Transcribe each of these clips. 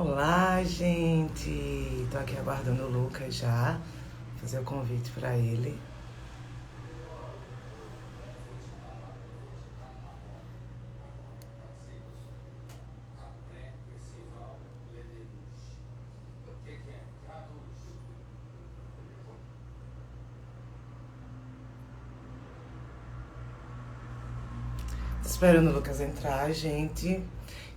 Olá, gente! Tô aqui aguardando o Lucas já, fazer o convite para ele. Tô esperando o Lucas entrar, gente.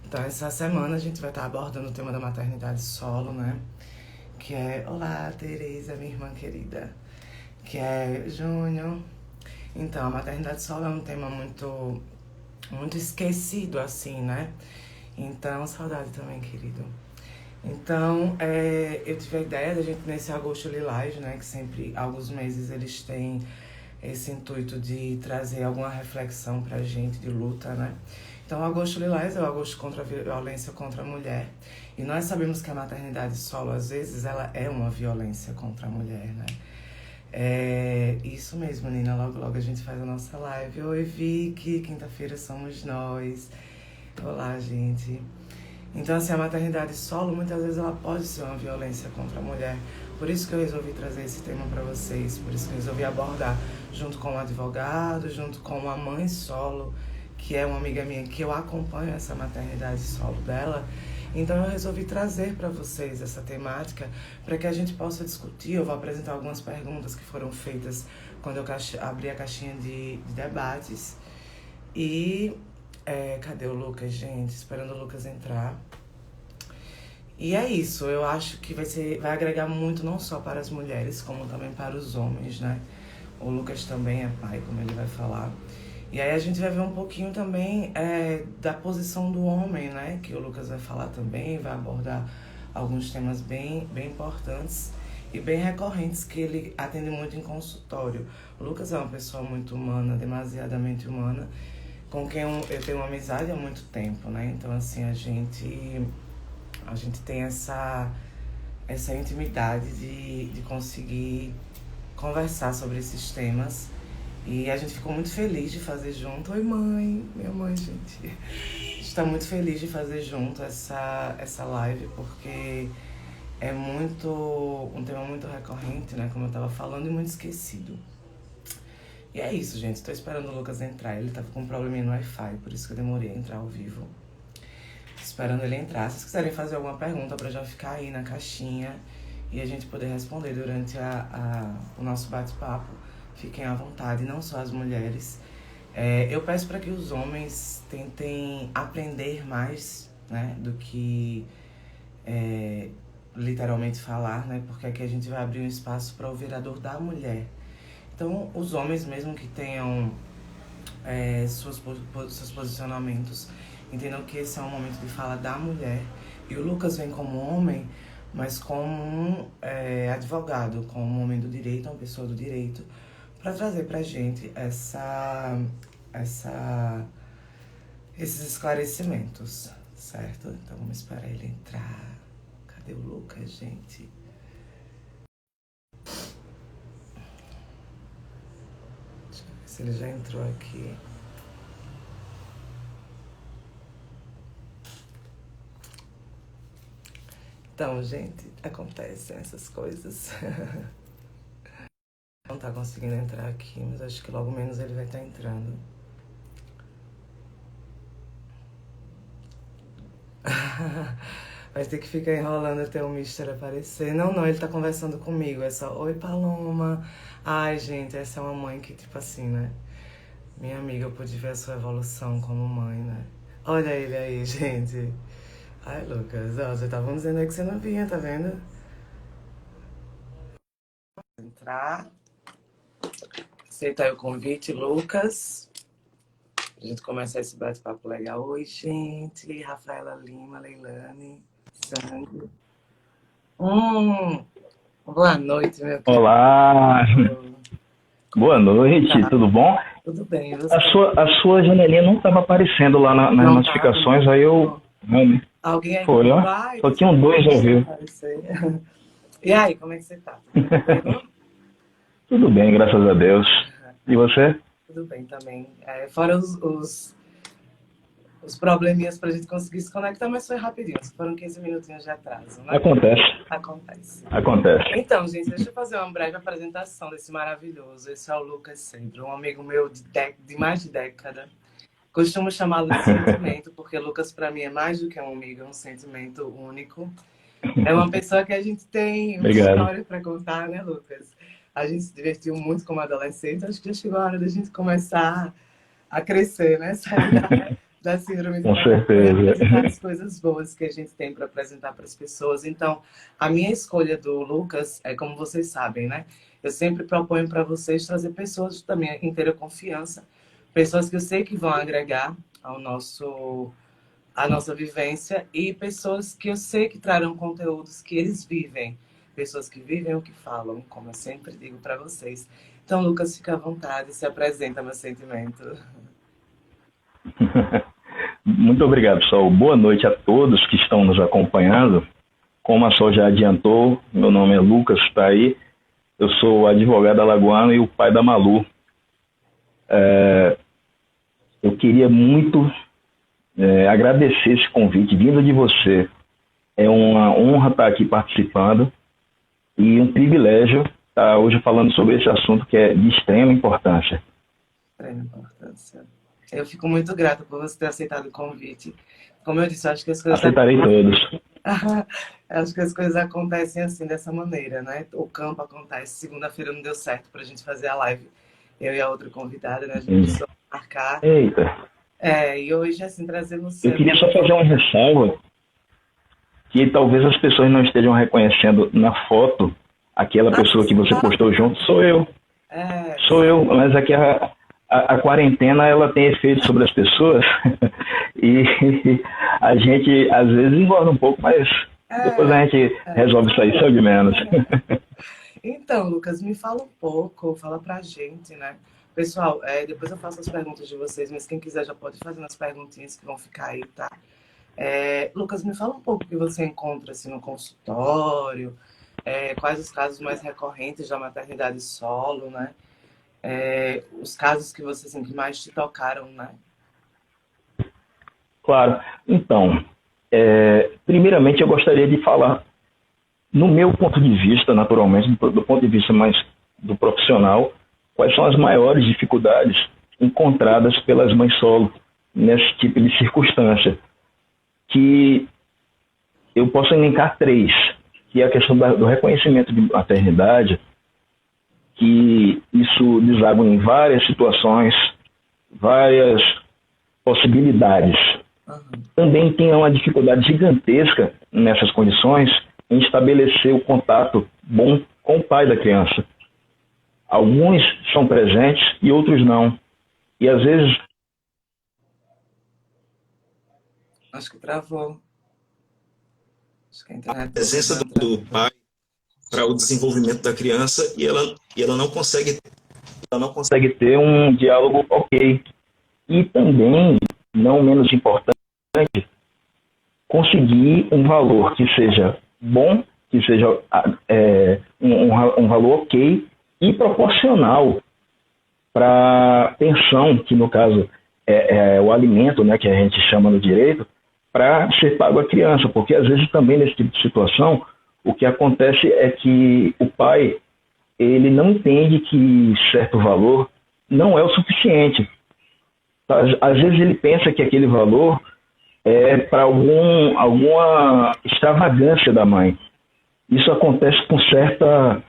Então, essa semana a gente vai estar abordando o tema da maternidade solo, né? Que é, olá, Tereza, minha irmã querida. Que é Júnior. Então, a maternidade solo é um tema muito esquecido, assim, né? Então, saudade também, querido. Então, eu tive a ideia da gente, nesse Agosto Lilás, né, que sempre, há alguns meses, eles têm esse intuito de trazer alguma reflexão pra gente de luta, né? Então, o Agosto Lilás é o Agosto contra a violência contra a mulher. E nós sabemos que a maternidade solo, às vezes, ela é uma violência contra a mulher, né? É isso mesmo, Nina. Logo, logo a gente faz a nossa live. Oi, Vicky. Quinta-feira somos nós. Olá, gente. Então, assim, a maternidade solo, muitas vezes, ela pode ser uma violência contra a mulher. Por isso que eu resolvi trazer esse tema para vocês. Por isso que eu resolvi abordar junto com um advogado, junto com uma mãe solo, que é uma amiga minha, que eu acompanho essa maternidade solo dela. Então, eu resolvi trazer para vocês essa temática para que a gente possa discutir. Eu vou apresentar algumas perguntas que foram feitas quando eu abri a caixinha de debates. E cadê o Lucas, gente? Esperando o Lucas entrar. E é isso, eu acho que vai agregar muito não só para as mulheres, como também para os homens, né? O Lucas também é pai, como ele vai falar. E aí a gente vai ver um pouquinho também da posição do homem, né? Que o Lucas vai falar também, vai abordar alguns temas bem importantes e bem recorrentes que ele atende muito em consultório. O Lucas é uma pessoa muito humana, demasiadamente humana, com quem eu tenho uma amizade há muito tempo, né? Então, assim, a gente tem essa intimidade de conseguir conversar sobre esses temas. E a gente ficou muito feliz de fazer junto. Oi, mãe! Minha mãe, gente. A gente está muito feliz de fazer junto essa live, porque é um tema muito recorrente, né? Como eu estava falando, e muito esquecido. E é isso, gente. Estou esperando o Lucas entrar. Ele tava com um probleminha no Wi-Fi, por isso que eu demorei a entrar ao vivo. Esperando ele entrar. Se vocês quiserem fazer alguma pergunta para já ficar aí na caixinha e a gente poder responder durante o nosso bate-papo, fiquem à vontade, não só as mulheres. Eu peço para que os homens tentem aprender mais, né, do que literalmente falar, né, porque aqui a gente vai abrir um espaço para ouvir a dor da mulher. Então, os homens, mesmo que tenham seus posicionamentos, entendam que esse é um momento de fala da mulher. E o Lucas vem como homem, mas como um advogado, como um homem do direito, uma pessoa do direito, para trazer pra gente esses esclarecimentos, certo? Então vamos esperar ele entrar. Cadê o Lucas, gente? Deixa eu ver se ele já entrou aqui. Então, gente, acontecem essas coisas. Não tá conseguindo entrar aqui, mas acho que logo menos ele vai estar entrando. Vai ter que ficar enrolando até o Mister aparecer. Não, ele tá conversando comigo. É só, oi, Paloma. Ai, gente, essa é uma mãe que, tipo assim, né? Minha amiga, eu pude ver a sua evolução como mãe, né? Olha ele aí, gente. Ai, Lucas, ó, já estavam dizendo aí que você não vinha, tá vendo? Entrar. Aceita aí o convite, Lucas. A gente começar esse bate-papo legal. Oi, gente. Rafaela Lima, Leilane, Sangue. Boa noite, meu querido. Olá, boa noite, Tá, tudo bom? tudo bem, e A você? sua, a sua janelinha não estava aparecendo lá nas Não tá? notificações, aí eu. Alguém aí Foi, comentou, ó. ai, Só deixa tinham eu dois ao vivo. aparecer. E aí, como é que você tá? Tudo tranquilo? Tudo bem, graças a Deus. E você? Tudo bem também. Fora os probleminhas para a gente conseguir se conectar, mas foi rapidinho, foram 15 minutinhos de atraso, né? Acontece. Acontece. Acontece. Então, gente, deixa eu fazer uma breve apresentação desse maravilhoso. Esse é o Lucas Sempre, um amigo meu de mais de década. Costumo chamá-lo de sentimento, porque Lucas, para mim, é mais do que um amigo, é um sentimento único. É uma pessoa que a gente tem uma história para contar, né, Lucas? A gente se divertiu muito como adolescente, acho que já chegou a hora da gente começar a crescer, né? Sair da síndrome do Com certeza. apresentar as coisas boas que a gente tem para apresentar para as pessoas. Então, a minha escolha do Lucas é como vocês sabem, né? Eu sempre proponho para vocês trazer pessoas da minha inteira confiança, pessoas que eu sei que vão agregar ao a nossa vivência e pessoas que eu sei que trarão conteúdos que eles vivem, pessoas que vivem o que falam, como eu sempre digo para vocês. Então, Lucas, fica à vontade, se apresenta, meu sentimento. Muito obrigado, Sol. Boa noite a todos que estão nos acompanhando. Como a Sol já adiantou, meu nome é Lucas, está aí. Eu sou advogado alagoano e o pai da Malu. Eu queria muito agradecer esse convite vindo de você. É uma honra estar aqui participando e um privilégio estar hoje falando sobre esse assunto que é de extrema importância. Extrema importância. Eu fico muito grata por você ter aceitado o convite. Como eu disse, acho que as coisas... Aceitarei todos. Acho que as coisas acontecem assim, dessa maneira, né? O campo acontece. Segunda-feira não deu certo pra gente fazer a live. Eu e a outra convidada, né? A gente precisou marcar. Eita. E hoje, assim, trazer você... Eu queria só fazer uma ressalva que talvez as pessoas não estejam reconhecendo na foto aquela pessoa que você postou junto. Sou eu. Sou eu, mas aqui a quarentena ela tem efeito sobre as pessoas e a gente às vezes engorda um pouco, mas depois a gente resolve sair só de menos. Então, Lucas, me fala um pouco, fala pra gente, né? Pessoal, depois eu faço as perguntas de vocês, mas quem quiser já pode fazer umas perguntinhas que vão ficar aí, tá? Lucas, me fala um pouco o que você encontra assim, no consultório, quais os casos mais recorrentes da maternidade solo, né? Os casos que você assim, que mais te tocaram, né? Claro. Então, primeiramente eu gostaria de falar, no meu ponto de vista, naturalmente, do ponto de vista mais do profissional, quais são as maiores dificuldades encontradas pelas mães solo nesse tipo de circunstância, que eu posso elencar 3, que é a questão do reconhecimento de maternidade, que isso deságua em várias situações, várias possibilidades. Também tem uma dificuldade gigantesca nessas condições em estabelecer o contato bom com o pai da criança. Alguns são presentes e outros não. E às vezes... Acho que travou. Acho que a internet... A presença do pai para o desenvolvimento da criança e ela não consegue ter um diálogo ok. E também, não menos importante, conseguir um valor que seja bom, que seja um valor ok e proporcional para a pensão, que no caso é o alimento, né, que a gente chama no direito, para ser pago à criança, porque às vezes também nesse tipo de situação o que acontece é que o pai ele não entende que certo valor não é o suficiente. Às vezes ele pensa que aquele valor é para alguma extravagância da mãe. Isso acontece com certa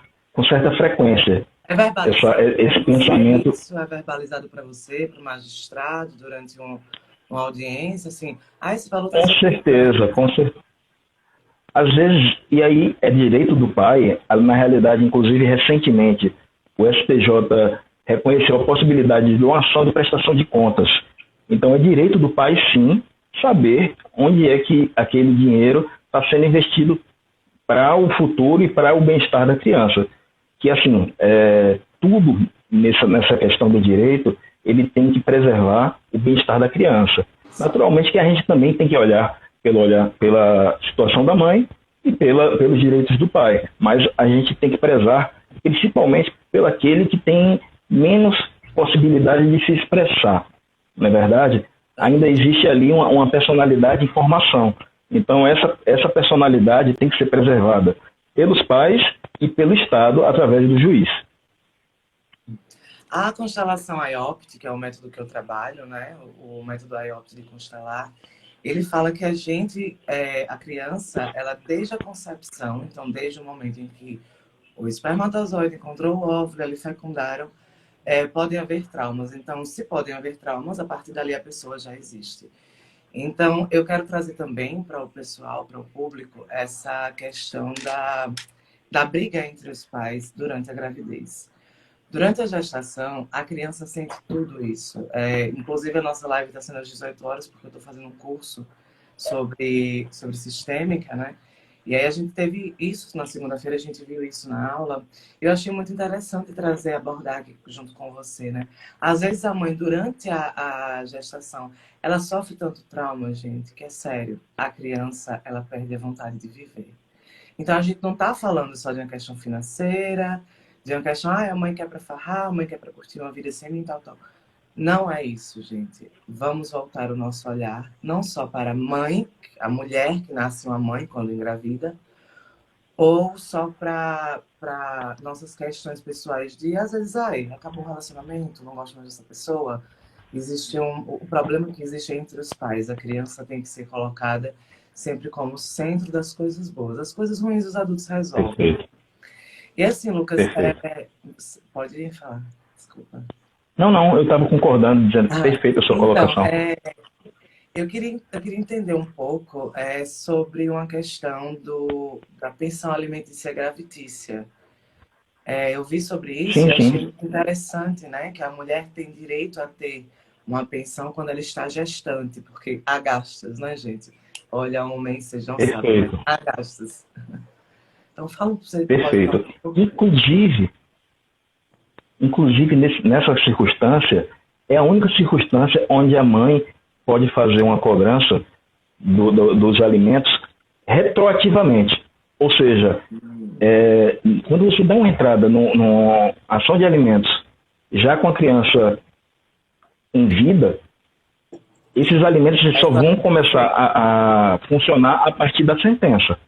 frequência. Esse pensamento... Isso é verbalizado para você, para o magistrado, durante uma audiência, assim? Esse valor tá... Com certeza. Às vezes, e aí é direito do pai, na realidade, inclusive recentemente, o STJ reconheceu a possibilidade de uma ação de prestação de contas. Então é direito do pai, sim, saber onde é que aquele dinheiro está sendo investido para o futuro e para o bem-estar da criança. Que, assim, tudo nessa questão do direito, ele tem que preservar o bem-estar da criança. Naturalmente que a gente também tem que olhar pela situação da mãe e pelos direitos do pai. Mas a gente tem que prezar principalmente pelo aquele que tem menos possibilidade de se expressar. Não é verdade? ainda existe ali uma personalidade em formação. Então, essa personalidade tem que ser preservada pelos pais e pelo Estado através do juiz. A constelação IOPT, que é o método que eu trabalho, né? O método IOPT de constelar, ele fala que a gente, a criança, ela desde a concepção, então desde o momento em que o espermatozoide encontrou o óvulo, eles fecundaram, podem haver traumas. Então, se podem haver traumas, a partir dali a pessoa já existe. Então, eu quero trazer também para o pessoal, para o público, essa questão da briga entre os pais durante a gravidez. Durante a gestação, a criança sente tudo isso. Inclusive, a nossa live está sendo às 18 horas, porque eu estou fazendo um curso sobre sistêmica, né? E aí a gente teve isso na segunda-feira, a gente viu isso na aula. Eu achei muito interessante trazer, abordar aqui junto com você, né? Às vezes a mãe, durante a gestação, ela sofre tanto trauma, gente, que é sério. A criança, ela perde a vontade de viver. Então a gente não está falando só de uma questão financeira, de uma questão, a mãe quer para farrar, a mãe quer para curtir uma vida sem mim, tal, tal. Não é isso, gente. Vamos voltar o nosso olhar não só para a mãe, a mulher que nasce uma mãe quando engravida, ou só para nossas questões pessoais de, às vezes, acabou o relacionamento, não gosto mais dessa pessoa. Existe o problema que existe entre os pais. A criança tem que ser colocada sempre como centro das coisas boas. As coisas ruins os adultos resolvem. Perfeito. E assim, Lucas, Perfeito. pode falar, desculpa. Não, eu estava concordando, dizendo que Ah, perfeita a sua então, colocação. eu queria entender um pouco sobre uma questão da pensão alimentícia gravitícia. Eu vi sobre isso Sim, e achei sim, muito interessante, né? Que a mulher tem direito a ter uma pensão quando ela está gestante, porque há gastos, né, gente? Olha, homem, vocês não sabem, mas perfeito, há gastos. Então, fala, você pode falar perfeito. um pouco. Inclusive nessa circunstância, é a única circunstância onde a mãe pode fazer uma cobrança dos alimentos retroativamente. Ou seja, quando você dá uma entrada numa ação de alimentos já com a criança em vida, esses alimentos só vão começar a funcionar a partir da sentença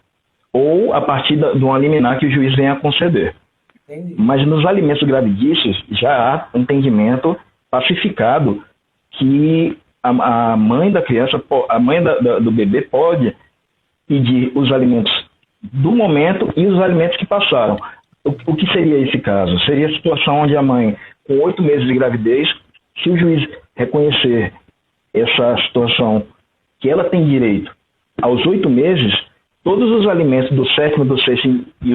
ou a partir de um liminar que o juiz venha a conceder. Entendi. Mas nos alimentos gravidícios já há um entendimento pacificado que a mãe da criança, a mãe do bebê pode pedir os alimentos do momento e os alimentos que passaram. O que seria esse caso? Seria a situação onde a mãe, com 8 meses de gravidez, se o juiz reconhecer essa situação que ela tem direito aos 8 meses, todos os alimentos do sétimo, do sexto e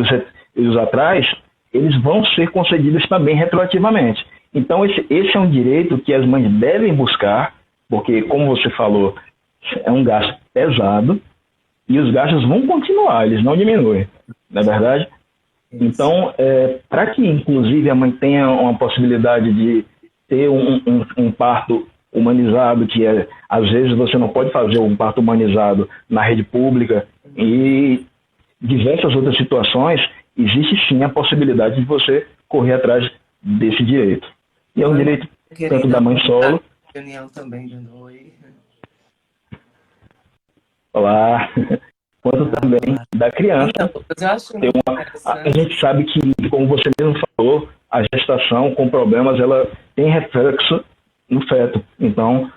os atrás, eles vão ser concedidos também retroativamente. Então, esse é um direito que as mães devem buscar, porque, como você falou, é um gasto pesado e os gastos vão continuar, eles não diminuem, não é verdade? Isso. Então, para que, inclusive, a mãe tenha uma possibilidade de ter um parto humanizado, que às vezes você não pode fazer um parto humanizado na rede pública e diversas outras situações, existe sim a possibilidade de você correr atrás desse direito. E é um direito tanto da mãe solo... Reunião também, dando oi. Olá, quanto também da criança. Então, eu acho muito A gente sabe que, como você mesmo falou, a gestação com problemas, ela tem reflexo no feto. Então,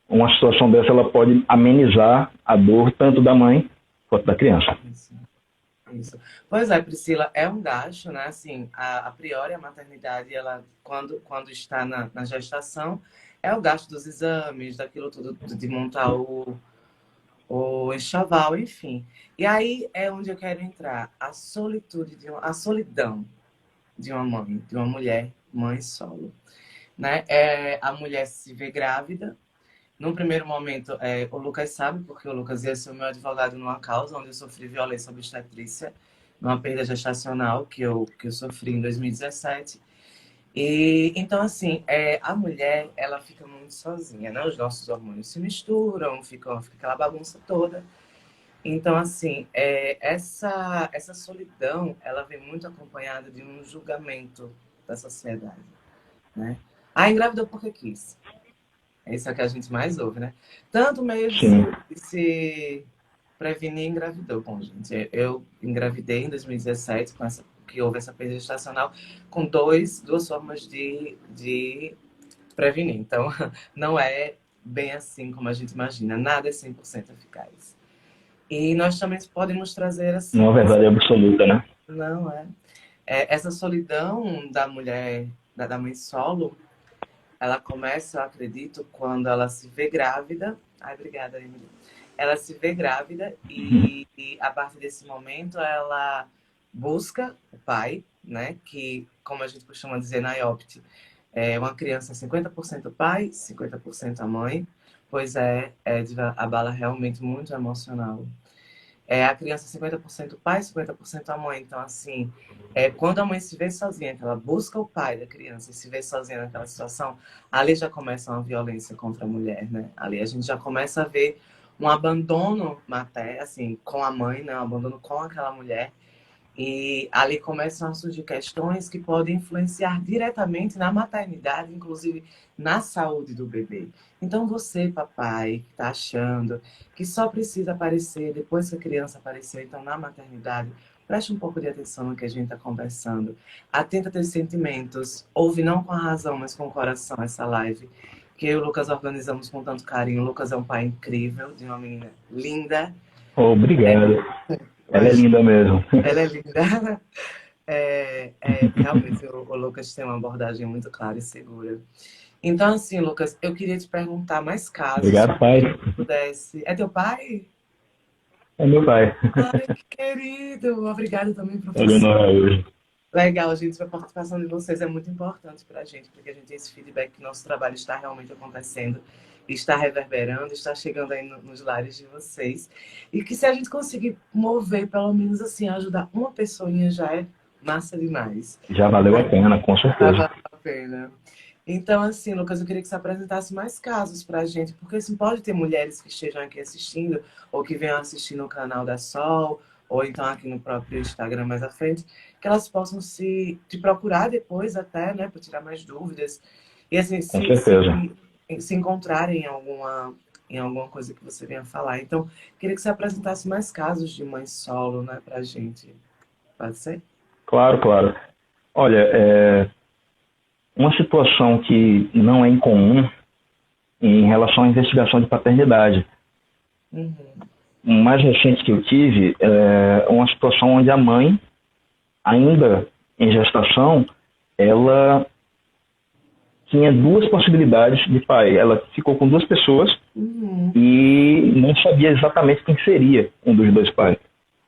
uma situação dessa, ela pode amenizar a dor tanto da mãe quanto da criança. Isso. Pois é, Priscila, é um gasto, né? Assim, a priori, a maternidade, ela, quando está na gestação, é o gasto dos exames, daquilo tudo, de montar o enxoval, enfim. E aí é onde eu quero entrar. A solitude, a solidão de uma mãe, de uma mulher, mãe solo. Né? A mulher se vê grávida. Num primeiro momento, o Lucas sabe, porque o Lucas ia ser o meu advogado numa causa onde eu sofri violência obstetrícia, numa perda gestacional que eu sofri em 2017. E, então, assim, a mulher, ela fica muito sozinha, né? Os nossos hormônios se misturam, fica aquela bagunça toda. Então, assim, essa solidão, ela vem muito acompanhada de um julgamento da sociedade, né? Engravidou porque quis. Isso é o que a gente mais ouve, né? Tanto meio Sim. de se prevenir engravidou. Bom, gente, eu engravidei em 2017, que houve essa perda gestacional, com duas formas de prevenir. Então, não é bem assim como a gente imagina. Nada é 100% eficaz. E nós também podemos trazer, Não é assim, verdade absoluta, né? não é? Essa solidão da mulher, da mãe solo, ela começa, eu acredito, quando ela se vê grávida. Ai, obrigada, Emily. Ela se vê grávida e a partir desse momento ela busca o pai, né? Que, como a gente costuma dizer na IOPT, é uma criança 50% pai, 50% a mãe, pois abala realmente muito emocional. A criança 50% pai, 50% a mãe. Então, assim, quando a mãe se vê sozinha, que ela busca o pai da criança e se vê sozinha naquela situação, ali já começa uma violência contra a mulher, né? Ali a gente já começa a ver um abandono materno, assim, com a mãe, né? Um abandono com aquela mulher. E ali começam a surgir questões que podem influenciar diretamente na maternidade, inclusive na saúde do bebê. Então, você, papai, que está achando que só precisa aparecer depois que a criança apareceu, então, na maternidade, preste um pouco de atenção no que a gente está conversando. Atenta a teus sentimentos. Ouve não com a razão, mas com o coração essa live que eu e o Lucas organizamos com tanto carinho. O Lucas é um pai incrível, de uma menina linda. Obrigado. Ela é Mas linda mesmo. ela é linda. Realmente, o Lucas tem uma abordagem muito clara e segura. Então, assim, Lucas, eu queria te perguntar mais casos, Obrigado, pai. se pudesse. É teu pai? É meu pai. Ai, que querido! Obrigada também, Olha professor. no hoje. Legal, gente, a participação de vocês é muito importante para a gente, porque a gente tem esse feedback que nosso trabalho está realmente acontecendo, está reverberando, está chegando aí nos lares de vocês. E que se a gente conseguir mover, pelo menos assim, ajudar uma pessoinha já é massa demais. Já valeu a pena, com Já certeza. vale a pena. Então, assim, Lucas, eu queria que você apresentasse mais casos para a gente, porque assim, pode ter mulheres que estejam aqui assistindo, ou que venham assistir no canal da Sol, ou então aqui no próprio Instagram mais à frente, que elas possam te procurar depois até, né, para tirar mais dúvidas. E assim, Com certeza. se encontrarem em alguma coisa que você venha falar. Então, queria que você apresentasse mais casos de mãe solo, né, para a gente. Pode ser? Claro, claro. Olha, uma situação que não é incomum em relação à investigação de paternidade. Uhum. O mais recente que eu tive é uma situação onde a mãe, ainda em gestação, ela tinha duas possibilidades de pai. Ela ficou com duas pessoas e não sabia exatamente quem seria um dos dois pais.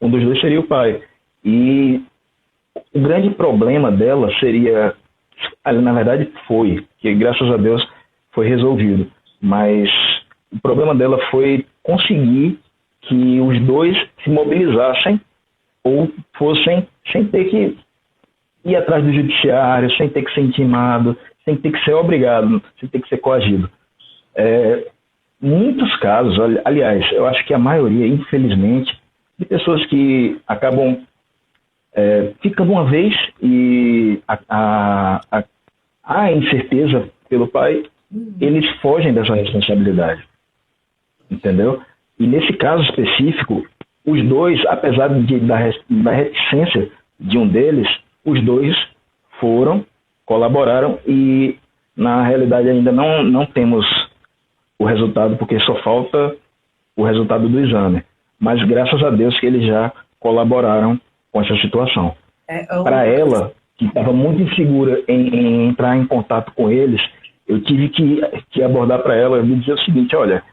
Um dos dois seria o pai. E o grande problema dela seria, na verdade foi, que graças a Deus foi resolvido, mas o problema dela foi conseguir que os dois se mobilizassem ou fossem, sem ter que ir atrás do judiciário, sem ter que ser intimado, sem ter que ser obrigado, sem ter que ser coagido. Muitos casos, aliás, eu acho que a maioria, infelizmente, de pessoas que acabam ficando uma vez e a incerteza pelo pai, eles fogem dessa responsabilidade, entendeu? E nesse caso específico, os dois, apesar da reticência de um deles, os dois foram, colaboraram e na realidade ainda não temos o resultado, porque só falta o resultado do exame. Mas graças a Deus que eles já colaboraram com essa situação. Para ela, que estava muito insegura em entrar em contato com eles, eu tive que abordar para ela e dizer o seguinte: olha,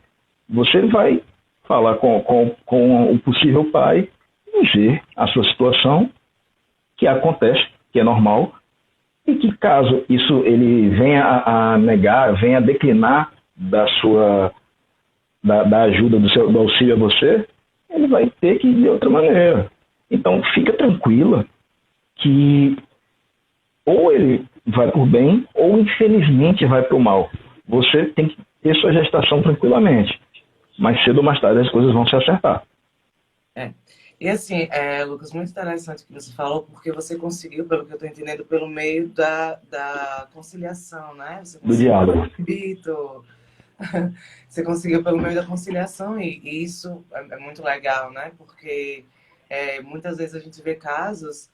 você vai falar com o possível pai, dizer a sua situação, que acontece, que é normal, e que caso isso ele venha a negar, venha a declinar da ajuda, do auxílio a você, ele vai ter que ir de outra maneira. Então, fica tranquila que ou ele vai por bem ou, infelizmente, vai para o mal. Você tem que ter sua gestação tranquilamente. Mais cedo ou mais tarde as coisas vão se acertar. E assim, Lucas, muito interessante o que você falou, porque você conseguiu, pelo que eu estou entendendo, pelo meio da conciliação, né? Você Do diálogo. conseguiu Você conseguiu pelo meio da conciliação e isso é muito legal, né? Porque muitas vezes a gente vê casos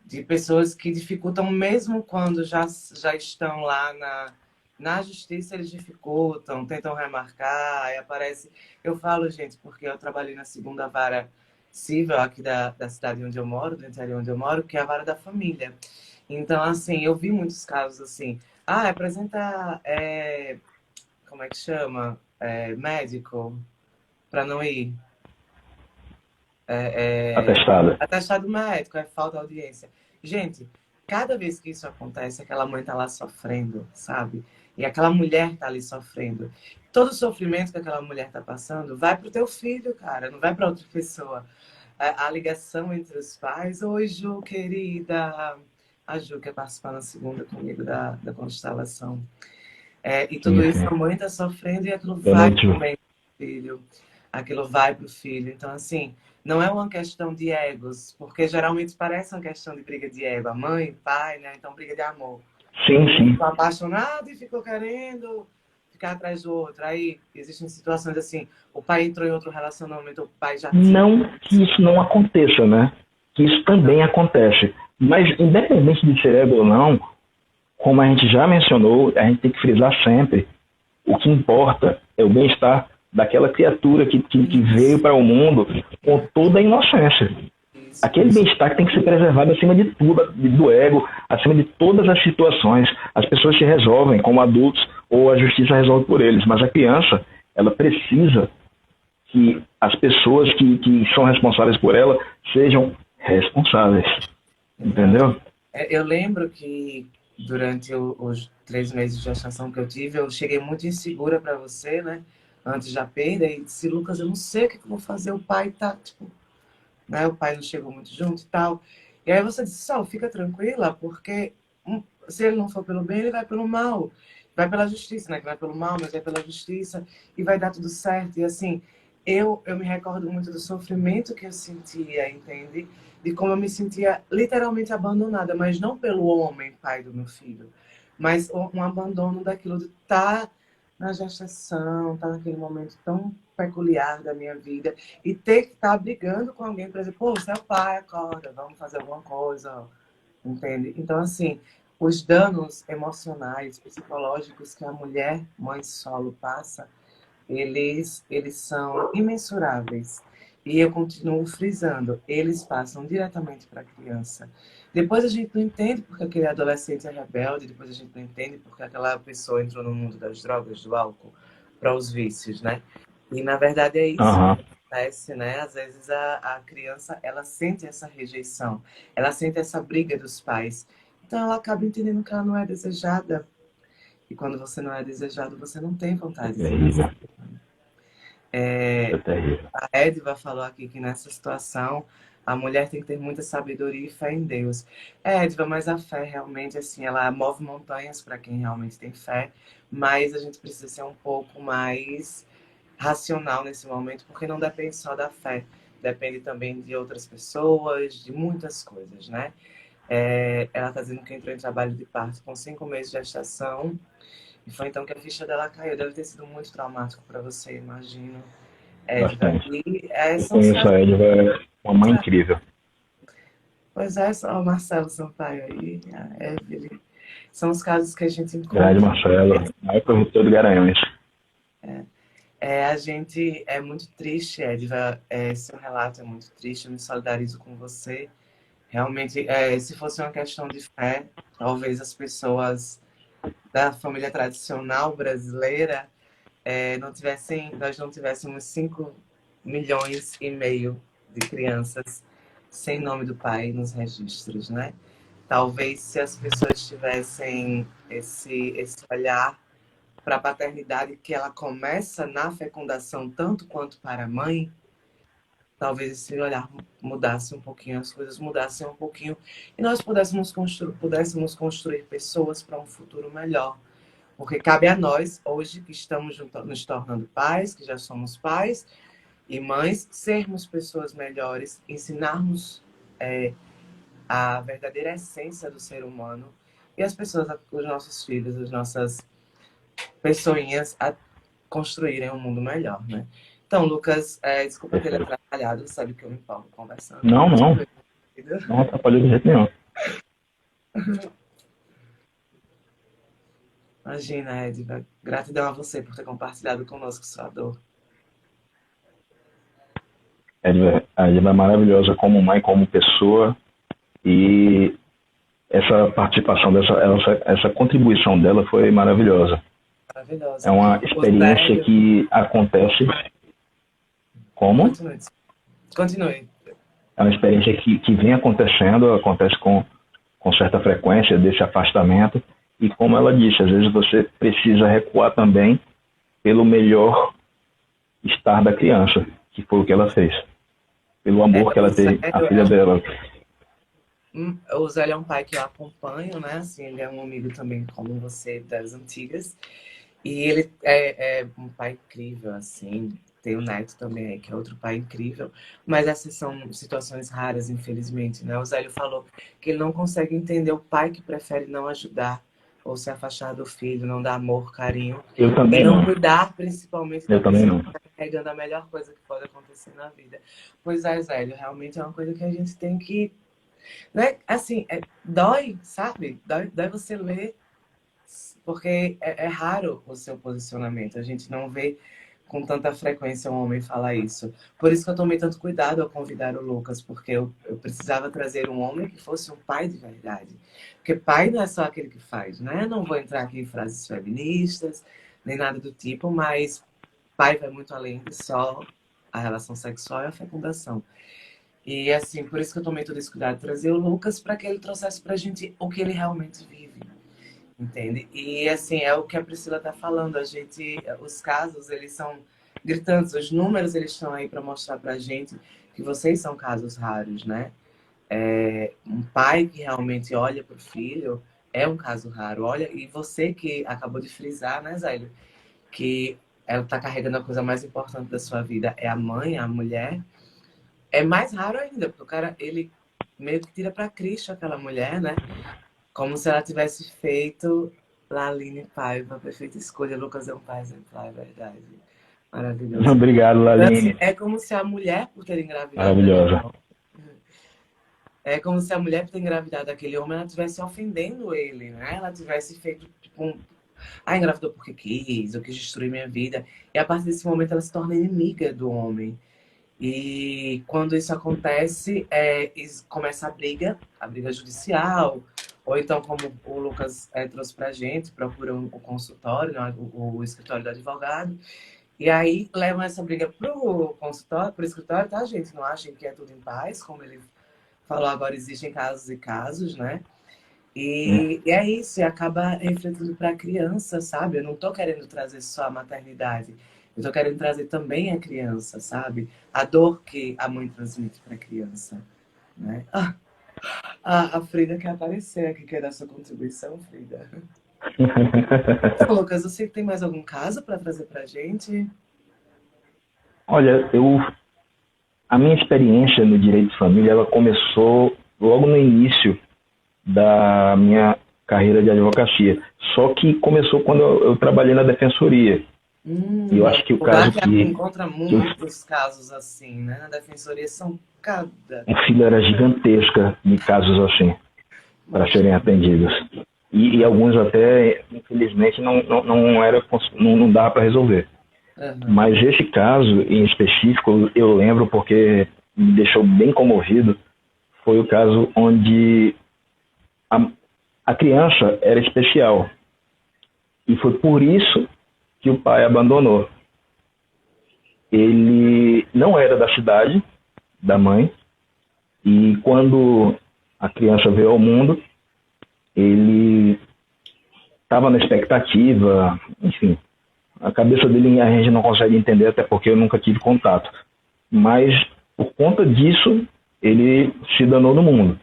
de pessoas que dificultam mesmo quando já estão lá na justiça, eles dificultam, tentam remarcar, e aparece... Eu falo, gente, porque eu trabalhei na segunda vara civil aqui da cidade onde eu moro, do interior onde eu moro, que é a vara da família. Então, assim, eu vi muitos casos assim. Ah, apresentar, como é que chama? Médico, para não ir. Atestada. Atestado médico, falta de audiência. Gente, cada vez que isso acontece, aquela mãe tá lá sofrendo, sabe? E aquela mulher tá ali sofrendo. Todo o sofrimento que aquela mulher tá passando vai pro teu filho, cara, não vai para outra pessoa. A ligação entre os pais. Oi, Ju, querida. A Ju quer participar na segunda comigo da constelação. E Sim, tudo isso sim. a mãe tá sofrendo e aquilo Boa vai noite. também pro filho. Aquilo vai pro filho. Então, assim, não é uma questão de egos, porque geralmente parece uma questão de briga de ego. A mãe, o pai, né? Então, briga de amor. Sim, Um sim. ficou apaixonado e ficou querendo ficar atrás do outro. Aí, existem situações assim, o pai entrou em outro relacionamento, o pai já tinha... Não que isso não aconteça, né? Que isso também acontece. Mas, independente de ser ego ou não, como a gente já mencionou, a gente tem que frisar sempre: o que importa é o bem-estar daquela criatura que veio para o mundo com toda a inocência. Isso, Aquele bem-estar que tem que ser preservado acima de tudo, do ego, acima de todas as situações. As pessoas se resolvem como adultos ou a justiça resolve por eles, mas a criança, ela precisa que as pessoas que são responsáveis por ela sejam responsáveis. exato. Entendeu? Eu lembro que durante os 3 meses de gestação que eu tive, eu cheguei muito insegura para você, né? Antes da perda, e disse, Lucas, eu não sei o que eu vou fazer, o pai tá, tipo, né? O pai não chegou muito junto e tal. E aí você disse, Sal, fica tranquila, porque se ele não for pelo bem, ele vai pelo mal. Vai pela justiça, né? Que vai pelo mal, mas vai pela justiça e vai dar tudo certo. E assim, eu me recordo muito do sofrimento que eu sentia, entende? De como eu me sentia literalmente abandonada, mas não pelo homem, pai do meu filho, mas um abandono daquilo de estar na gestação, estar naquele momento tão peculiar da minha vida e ter que estar brigando com alguém para dizer, pô, você é o pai, acorda, vamos fazer alguma coisa, entende? Então, assim, os danos emocionais, psicológicos que a mulher, mãe solo, passa, eles são imensuráveis. E eu continuo frisando, eles passam diretamente para a criança. Depois a gente não entende porque aquele adolescente é rebelde, depois a gente não entende porque aquela pessoa entrou no mundo das drogas, do álcool, para os vícios, né? E na verdade é isso que Aham. acontece, né? Às vezes a criança, ela sente essa rejeição, ela sente essa briga dos pais. Então ela acaba entendendo que ela não é desejada. E quando você não é desejado, você não tem É vontade de ser terrível. desejado. É, É terrível. a Edva falou aqui que nessa situação a mulher tem que ter muita sabedoria e fé em Deus. Edva, mas a fé realmente, assim, ela move montanhas para quem realmente tem fé, mas a gente precisa ser um pouco mais racional nesse momento, porque não depende só da fé, depende também de outras pessoas, de muitas coisas, né? Ela está dizendo que entrou em trabalho de parto com 5 meses de gestação, e foi então que a ficha dela caiu. Deve ter sido muito traumático para você, imagino. Edva. Bastante. E Eu são os conheço casos. a Edva, é uma mãe incrível. Pois é, só o Marcelo Sampaio aí, a Evelyn. São os casos que a gente Grande encontra. Marcelo, maior produtor do Garanhuns. A gente é muito triste, Edva. Seu relato é muito triste. Eu me solidarizo com você. Realmente, se fosse uma questão de fé, talvez as pessoas da família tradicional brasileira nós não tivéssemos 5,5 milhões de crianças sem nome do pai nos registros, né? Talvez se as pessoas tivessem esse olhar para a paternidade, que ela começa na fecundação tanto quanto para a mãe, talvez esse olhar mudasse um pouquinho, as coisas mudassem um pouquinho e nós pudéssemos construir pessoas para um futuro melhor. Porque cabe a nós, hoje que estamos nos tornando pais, que já somos pais e mães, sermos pessoas melhores, ensinarmos a verdadeira essência do ser humano e as pessoas, os nossos filhos, as nossas pessoinhas, a construírem um mundo melhor, né? Então, Lucas, desculpa ter atrapalhado, sabe que eu me empolgo conversando. Não, não. Não atrapalhou de jeito nenhum. Imagina, Edva. Gratidão a você por ter compartilhado conosco sua dor. A Edva é maravilhosa como mãe, como pessoa, e essa participação, essa contribuição dela foi maravilhosa. Maravilhosa. É uma experiência que acontece... Como? Continue. É uma experiência que vem acontecendo, acontece com certa frequência, desse afastamento, e como ela disse, às vezes você precisa recuar também pelo melhor estar da criança, que foi o que ela fez. Pelo amor que ela teve à filha dela. O Zé é um pai que eu acompanho, né? Assim, ele é um amigo também, como você, das antigas. E ele é um pai incrível, assim. Tem o Neto também aí, que é outro pai incrível. Mas essas são situações raras, infelizmente, né? O Zélio falou que ele não consegue entender o pai que prefere não ajudar ou se afastar do filho, não dar amor, carinho. Eu também e não. Cuidar, principalmente, eu também não. Que está carregando a melhor coisa que pode acontecer na vida. Pois é, Zélio, realmente é uma coisa que a gente tem que... Né? Assim, dói, sabe? Dói você ler, porque é raro o seu posicionamento. A gente não vê com tanta frequência um homem falar isso. Por isso que eu tomei tanto cuidado ao convidar o Lucas, porque eu precisava trazer um homem que fosse um pai de verdade. Porque pai não é só aquele que faz, né? Não vou entrar aqui em frases feministas, nem nada do tipo, mas pai vai muito além de só a relação sexual e a fecundação. E assim, por isso que eu tomei todo esse cuidado de trazer o Lucas para que ele trouxesse pra gente o que ele realmente vive. Entende? E assim, é o que a Priscila tá falando. Os casos, eles são gritantes. Os números, eles estão aí para mostrar pra gente que vocês são casos raros, né? Um pai que realmente olha pro filho é um caso raro. Olha, e você que acabou de frisar, né, Zélio? Que ela tá carregando a coisa mais importante da sua vida é a mãe, a mulher. É mais raro ainda, porque o cara, ele meio que tira pra Cristo aquela mulher, né? Como se ela tivesse feito Laline Paiva, perfeita escolha. Lucas é um pai exemplar, é verdade. Maravilhoso. Obrigado, Laline. Então, assim, é como se a mulher, por ter engravidado... Maravilhosa. É como se a mulher, por ter engravidado daquele homem, ela estivesse ofendendo ele, né? Ela tivesse feito, tipo, engravidou porque quis, ou quis destruir minha vida. E a partir desse momento ela se torna inimiga do homem. E quando isso acontece, começa a briga judicial, ou então, como o Lucas trouxe pra gente, procura o consultório, né, o escritório do advogado, e aí levam essa briga pro consultório, pro escritório, tá, gente? Não achem que é tudo em paz, como ele falou, agora existem casos e casos, né? E é isso, e acaba refletindo pra criança, sabe? Eu não tô querendo trazer só a maternidade, eu tô querendo trazer também a criança, sabe? A dor que a mãe transmite para a criança, né? A Frida quer aparecer aqui, quer dar sua contribuição, Frida. Então, Lucas, você tem mais algum caso para trazer pra gente? Olha, a minha experiência no direito de família, ela começou logo no início da minha carreira de advocacia. Só que começou quando eu trabalhei na defensoria. E eu acho que o caso que encontra muitos casos assim, né? Na defensoria são cada... Uma fileira gigantesca de casos assim, para serem atendidos. E alguns até, infelizmente, não dava para resolver. Uhum. Mas esse caso em específico, eu lembro porque me deixou bem comovido, foi o caso onde a criança era especial. E foi por isso que o pai abandonou. Ele não era da cidade da mãe, e quando a criança veio ao mundo, ele estava na expectativa, enfim, a cabeça dele a gente não consegue entender, até porque eu nunca tive contato, mas por conta disso ele se danou no mundo.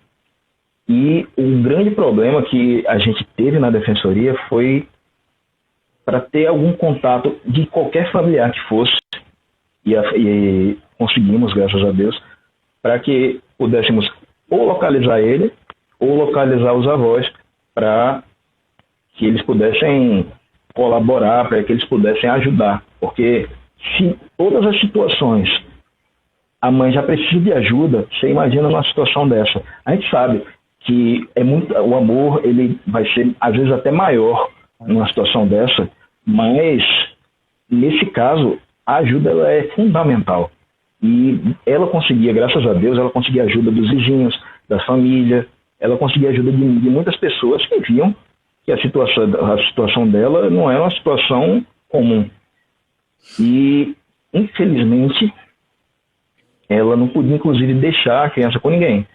E o grande problema que a gente teve na defensoria foi para ter algum contato de qualquer familiar que fosse, e conseguimos, graças a Deus, para que pudéssemos ou localizar ele, ou localizar os avós, para que eles pudessem colaborar, para que eles pudessem ajudar. Porque se todas as situações a mãe já precisa de ajuda, você imagina numa situação dessa. A gente sabe que o amor ele vai ser, às vezes, até maior numa situação dessa, mas, nesse caso, a ajuda ela é fundamental. E ela conseguia, graças a Deus, ela conseguia ajuda dos vizinhos, da família, ela conseguia ajuda de muitas pessoas que viam que a situação dela não era uma situação comum. E, infelizmente, ela não podia, inclusive, deixar a criança com ninguém.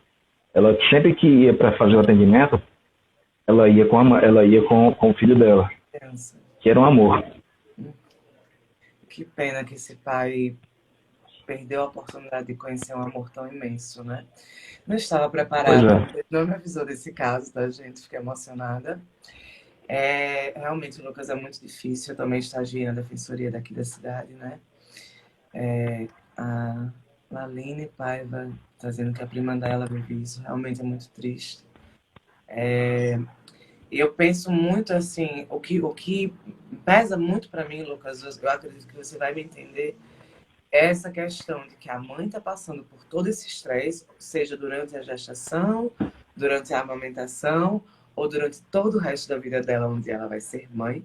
Ela sempre que ia para fazer o atendimento, ela ia com o filho dela, que era um amor. Que pena que esse pai perdeu a oportunidade de conhecer um amor tão imenso, né? Não estava preparada, não me avisou desse caso, tá, gente? Fiquei emocionada. Realmente, Lucas, é muito difícil. Eu também estagiei na defensoria daqui da cidade, né? A Laline Paiva está dizendo que a prima dela vive isso. Realmente é muito triste. Eu penso muito assim, o que pesa muito para mim, Lucas, eu acredito que você vai me entender, é essa questão de que a mãe está passando por todo esse estresse, seja durante a gestação, durante a amamentação, ou durante todo o resto da vida dela, onde ela vai ser mãe.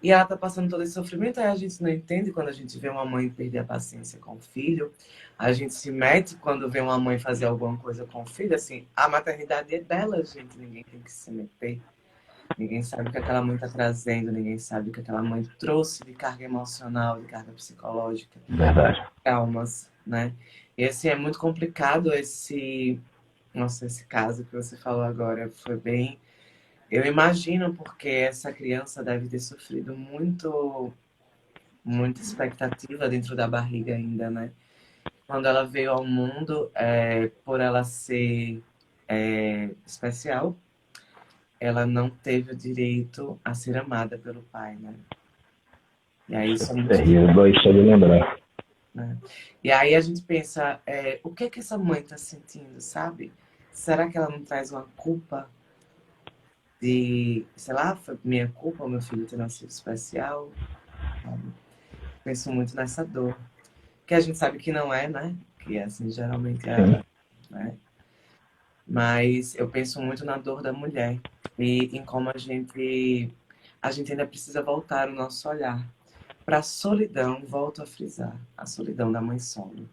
E ela está passando todo esse sofrimento, aí a gente não entende quando a gente vê uma mãe perder a paciência com o filho, a gente se mete quando vê uma mãe fazer alguma coisa com o filho, assim, a maternidade é dela, gente, ninguém tem que se meter. Ninguém sabe o que aquela mãe está trazendo, ninguém sabe o que aquela mãe trouxe de carga emocional, de carga psicológica. Verdade. Traumas, né? E assim, é muito complicado esse caso que você falou agora, foi bem... Eu imagino porque essa criança deve ter sofrido muita expectativa dentro da barriga ainda, né? Quando ela veio ao mundo, por ela ser especial, ela não teve o direito a ser amada pelo pai, né? E aí isso é muito terrível, isso é de lembrar. Né? E aí a gente pensa, o que é que essa mãe está sentindo, sabe? Será que ela não traz uma culpa de, sei lá, foi minha culpa o meu filho ter nascido especial? Penso muito nessa dor. Que a gente sabe que não é, né? Que assim, geralmente é, né? Mas eu penso muito na dor da mulher e em como a gente ainda precisa voltar o nosso olhar para a solidão, volto a frisar, a solidão da mãe solo.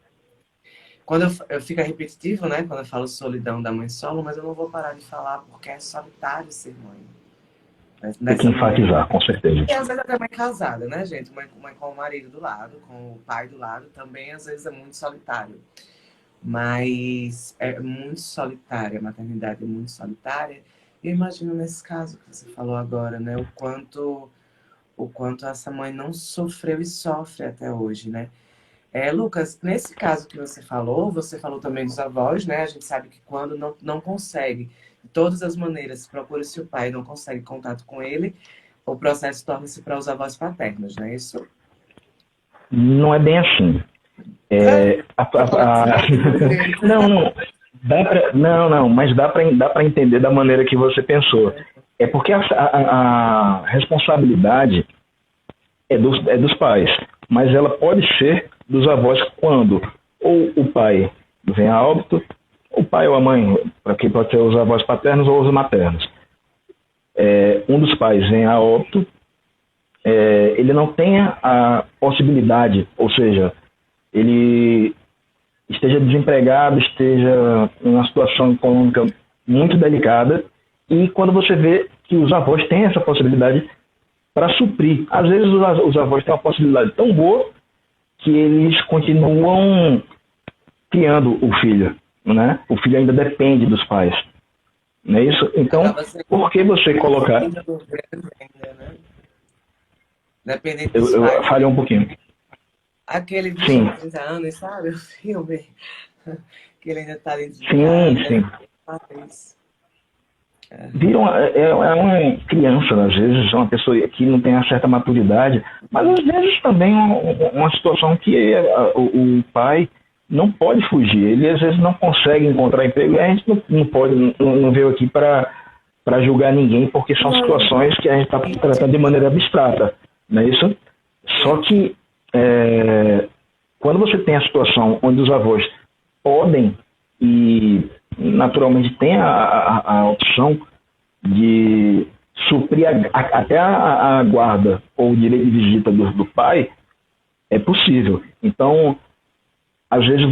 Quando eu fico repetitivo, né, quando eu falo solidão da mãe solo, mas eu não vou parar de falar porque é solitário ser mãe. Tem que enfatizar, com certeza. E às vezes até mãe casada, né, gente? Mãe com o marido do lado, com o pai do lado, também às vezes é muito solitário. Mas é muito solitária, a maternidade é muito solitária. Eu imagino nesse caso que você falou agora, né? O quanto essa mãe não sofreu e sofre até hoje, né? Lucas, nesse caso que você falou também dos avós, né? A gente sabe que quando não consegue, de todas as maneiras, procura se o pai não consegue contato com ele, o processo torna-se para os avós paternos, não é isso? Não é bem assim. Mas dá para entender da maneira que você pensou. É porque a responsabilidade é dos pais, mas ela pode ser dos avós quando ou o pai vem a óbito, o pai ou a mãe, porque pode ser os avós paternos ou os maternos. Um dos pais vem a óbito, ele não tem a possibilidade, ou seja, ele esteja desempregado, esteja em uma situação econômica muito delicada, e quando você vê que os avós têm essa possibilidade para suprir. Às vezes os avós têm uma possibilidade tão boa que eles continuam criando o filho, né? O filho ainda depende dos pais. Não é isso? Então, por que você colocar... Eu falhei um pouquinho. Aquele de 30 anos, sabe? O filme. Que ele ainda está dentro de Sim. É uma criança, às vezes, uma pessoa que não tem uma certa maturidade, mas às vezes também uma situação que o pai não pode fugir. Ele às vezes não consegue encontrar emprego e a gente não veio aqui para para julgar ninguém, porque são situações que a gente está tratando de maneira abstrata, não é isso? Só que quando você tem a situação onde os avós podem e naturalmente tem a opção de suprir até a guarda ou o direito de visita do pai, é possível. Então, às vezes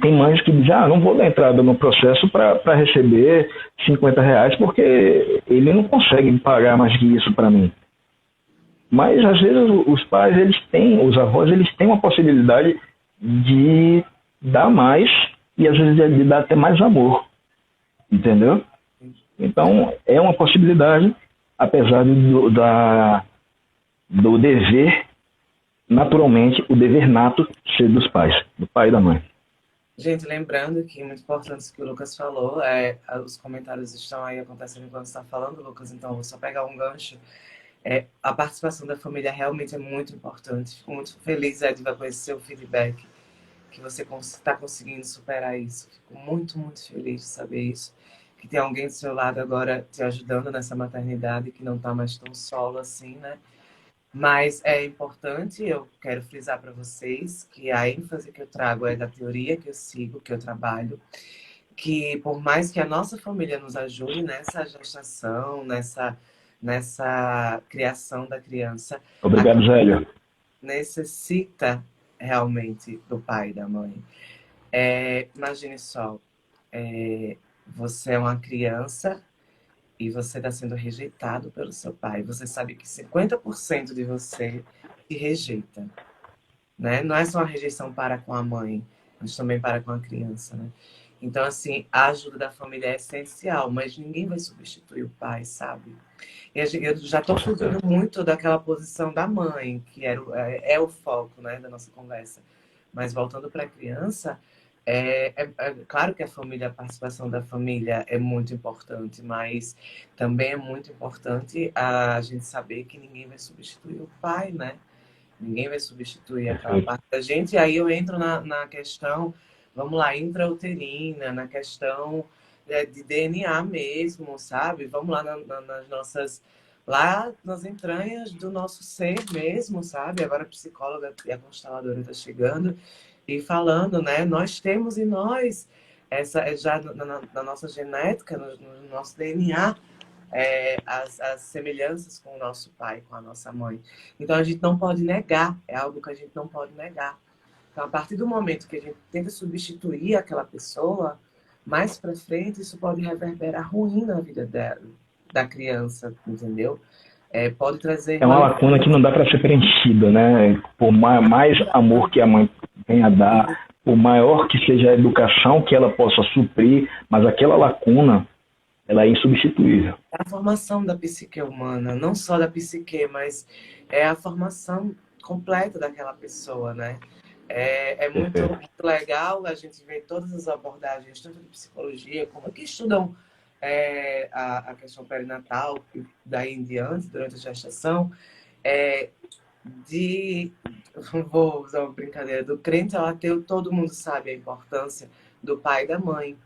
tem mães que dizem, não vou dar entrada no processo para receber R$ 50 porque ele não consegue pagar mais que isso para mim. Mas às vezes os pais, os avós, eles têm uma possibilidade de dar mais e às vezes de dar até mais amor, entendeu? Então é uma possibilidade, apesar do dever, naturalmente, o dever nato ser dos pais, do pai e da mãe. Gente, lembrando que muito importante isso que o Lucas falou, os comentários estão aí acontecendo enquanto está falando, Lucas, então vou só pegar um gancho. A participação da família realmente é muito importante. Fico muito feliz, Edva, com esse seu feedback, que você está conseguindo superar isso. Fico muito, muito feliz de saber isso. Que tem alguém do seu lado agora te ajudando nessa maternidade, que não está mais tão solo assim, né? Mas é importante, eu quero frisar para vocês que a ênfase que eu trago é da teoria que eu sigo, que eu trabalho, que por mais que a nossa família nos ajude nessa gestação, nessa criação da criança, Obrigado, Zélio. Necessita realmente do pai e da mãe. Imagine só, você é uma criança e você está sendo rejeitado pelo seu pai. Você sabe que 50% de você te rejeita, né? Não é só uma rejeição para com a mãe, mas também para com a criança, né? Então, assim, a ajuda da família é essencial, mas ninguém vai substituir o pai, sabe? E eu já estou fugindo muito daquela posição da mãe, que é o foco, né, da nossa conversa. Mas voltando para a criança, claro que a participação da família é muito importante, mas também é muito importante a gente saber que ninguém vai substituir o pai, né? Ninguém vai substituir aquela parte da gente. E aí eu entro na questão, vamos lá, intrauterina, na questão de DNA mesmo, sabe? Vamos lá nas nossas... Lá nas entranhas do nosso ser mesmo, sabe? Agora a psicóloga e a consteladora está chegando e falando, né? Nós temos em nós, já na nossa genética, no nosso DNA, as semelhanças com o nosso pai, com a nossa mãe. Então a gente não pode negar, é algo que a gente não pode negar. Então a partir do momento que a gente tenta substituir aquela pessoa, mais para frente isso pode reverberar ruim na vida da criança, entendeu? Pode trazer... É uma lacuna que não dá para ser preenchida, né? Por mais amor que a mãe venha a dar, por maior que seja a educação que ela possa suprir, mas aquela lacuna, ela é insubstituível. É a formação da psique humana, não só da psique, mas é a formação completa daquela pessoa, né? Muito, muito legal a gente ver todas as abordagens, tanto de psicologia, como que estudam a questão perinatal, e daí em diante, durante a gestação, vou usar uma brincadeira, do crente ao ateu, todo mundo sabe a importância do pai e da mãe,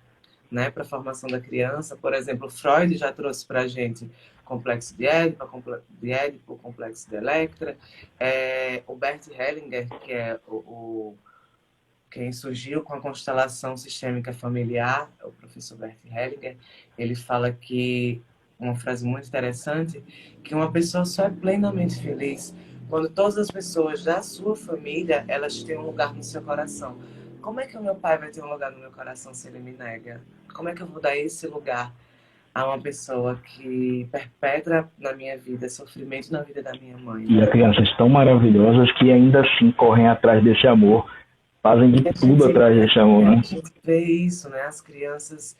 né, para a formação da criança. Por exemplo, Freud já trouxe para a gente complexo de Édipo, complexo de Electra. O Bert Hellinger, que é quem surgiu com a constelação sistêmica familiar, o professor Bert Hellinger, ele fala que, uma frase muito interessante, que uma pessoa só é plenamente feliz quando todas as pessoas da sua família, elas têm um lugar no seu coração. Como é que o meu pai vai ter um lugar no meu coração se ele me nega? Como é que eu vou dar esse lugar a uma pessoa que perpetra na minha vida sofrimento na vida da minha mãe? E há crianças tão maravilhosas que ainda assim correm atrás desse amor, fazem de tudo atrás desse amor, né? A gente vê isso, né? As crianças...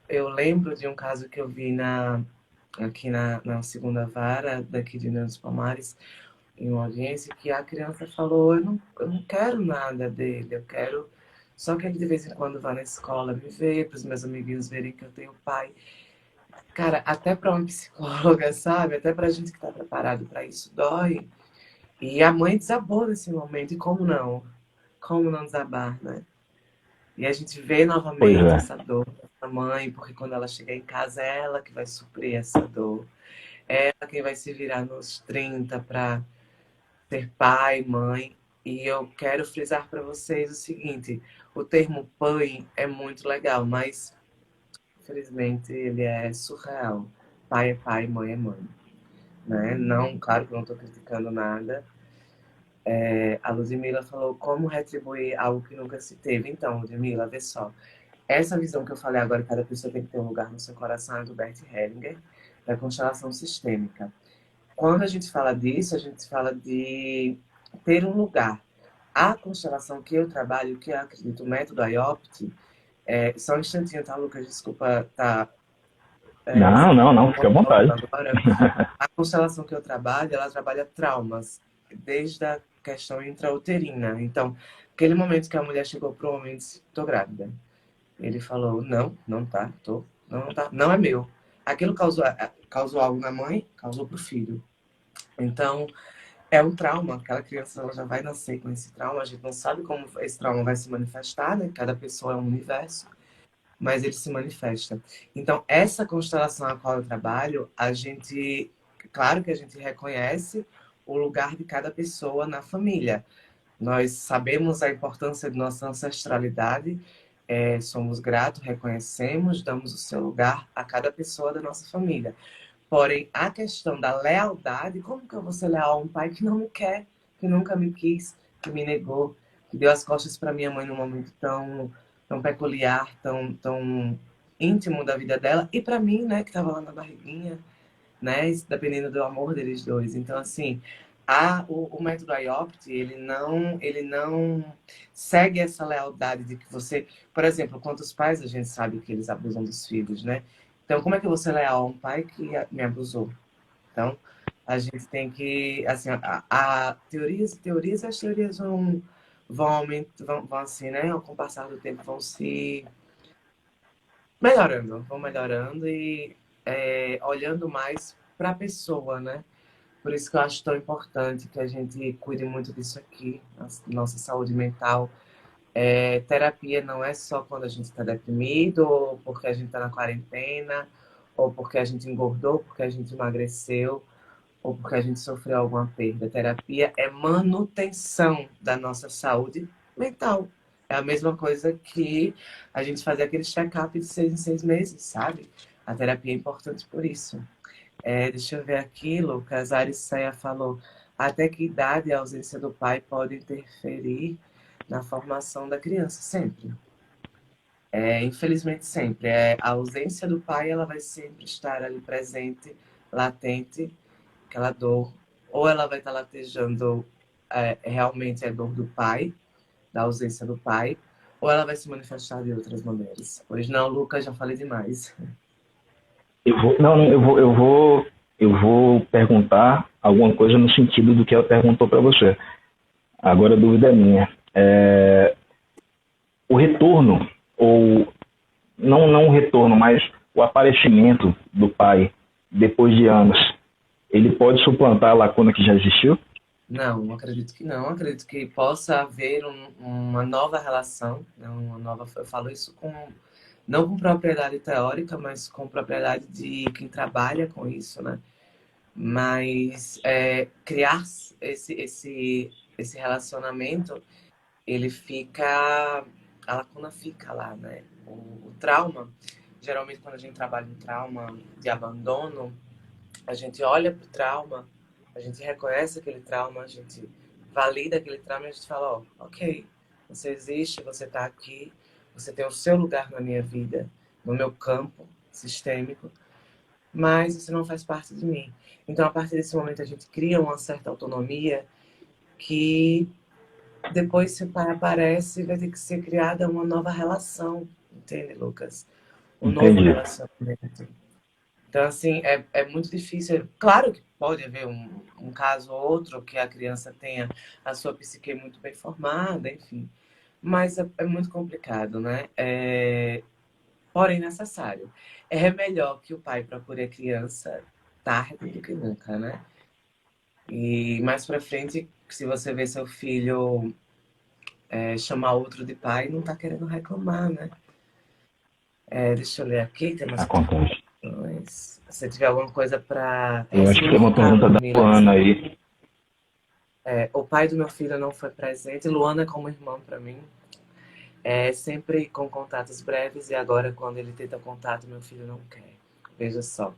Eu lembro de um caso que eu vi aqui na segunda vara daqui de União dos Palmares, em uma audiência, que a criança falou, eu não quero nada dele, eu quero só que ele de vez em quando vá na escola me ver, para os meus amiguinhos verem que eu tenho pai. Cara, até para uma psicóloga, sabe? Até para a gente que está preparado para isso, dói. E a mãe desabou nesse momento, e como não? Como não desabar, né? E a gente vê novamente essa dor. a mãe, porque quando ela chegar em casa é ela que vai suprir essa dor. É ela quem vai se virar nos 30 para ser pai, mãe. E eu quero frisar para vocês o seguinte: o termo pai é muito legal, mas infelizmente ele é surreal. Pai é pai, mãe é mãe, né? Não, claro que eu não estou criticando nada. A Ludmilla falou como retribuir algo que nunca se teve. Então, Ludmilla, vê só. Essa visão que eu falei agora, cada pessoa tem que ter um lugar no seu coração, é do Bert Hellinger, da constelação sistêmica. Quando a gente fala disso, a gente fala de ter um lugar. A constelação que eu trabalho, que eu acredito, o método IOPT, só um instantinho, tá, Lucas? Desculpa, tá Não, não, não, fica à vontade. agora. A constelação que eu trabalho, ela trabalha traumas, desde a questão intrauterina. Então, aquele momento que a mulher chegou para o homem e disse, tô grávida. Ele falou, não, não tá, não tá, não é meu. Aquilo causou algo na mãe, causou pro filho. Então, é um trauma, aquela criança ela já vai nascer com esse trauma, a gente não sabe como esse trauma vai se manifestar, né? Cada pessoa é um universo, mas ele se manifesta. Então, essa constelação a qual eu trabalho, a gente, claro que a gente reconhece o lugar de cada pessoa na família. Nós sabemos a importância de nossa ancestralidade, somos gratos, reconhecemos, damos o seu lugar a cada pessoa da nossa família. Porém, a questão da lealdade, como que eu vou ser leal a um pai que não me quer, que nunca me quis, que me negou, que deu as costas para minha mãe num momento tão peculiar, tão íntimo da vida dela, e para mim, né, que estava lá na barriguinha, né, dependendo do amor deles dois. Então, assim, o método IOPT, ele não segue essa lealdade de que você... Por exemplo, quantos pais a gente sabe que eles abusam dos filhos, né? Então, como é que eu vou ser leal a um pai que me abusou? Então, a gente tem que, assim, teorias, as teorias vão assim, né? Com o passar do tempo, vão melhorando e olhando mais para a pessoa, né? Por isso que eu acho tão importante que a gente cuide muito disso aqui, nossa saúde mental. Terapia não é só quando a gente está deprimido, ou porque a gente está na quarentena, ou porque a gente engordou, porque a gente emagreceu, ou porque a gente sofreu alguma perda. Terapia é manutenção da nossa saúde mental. É a mesma coisa que a gente fazer aquele check-up de 6 em 6 meses, sabe? A terapia é importante por isso. Deixa eu ver aqui, Lucas. A Ariceia falou: até que idade a ausência do pai pode interferir na formação da criança? Sempre. Infelizmente, sempre. A ausência do pai, ela vai sempre estar ali presente, latente, aquela dor. Ou ela vai estar latejando realmente a dor do pai, da ausência do pai, ou ela vai se manifestar de outras maneiras. Pois não, Lucas, já falei demais. Não, não, eu vou perguntar alguma coisa no sentido do que ela perguntou para você. Agora a dúvida é minha. O retorno, ou não o retorno, mas o aparecimento do pai depois de anos, ele pode suplantar a lacuna que já existiu? Não, acredito que não. Acredito que possa haver uma nova relação, né? Eu falo isso não com propriedade teórica, mas com propriedade de quem trabalha com isso, né? Mas criar esse relacionamento, ele fica, a lacuna fica lá, né? O trauma, geralmente quando a gente trabalha em trauma de abandono, a gente olha para o trauma, a gente reconhece aquele trauma, a gente valida aquele trauma e a gente fala, ó, ok, você existe, você está aqui, você tem o seu lugar na minha vida, no meu campo sistêmico, mas você não faz parte de mim. Então, a partir desse momento, a gente cria uma certa autonomia que depois, se o pai aparece, vai ter que ser criada uma nova relação, entende, Lucas? Um novo Entendi. relacionamento. Então, assim, é muito difícil. Claro que pode haver um caso ou outro que a criança tenha a sua psique muito bem formada, enfim. Mas é muito complicado, né? Porém, necessário. É melhor que o pai procure a criança tarde do que nunca, né? E mais pra frente, se você vê seu filho chamar outro de pai, não tá querendo reclamar, né? Deixa eu ler aqui, tem mais Acontece. questões. Se tiver alguma coisa para Eu acho que tem uma pergunta da Luana aí. O pai do meu filho não foi presente. Luana é como irmã para mim. Sempre com contatos breves, e agora, quando ele tenta contato, meu filho não quer. Veja só.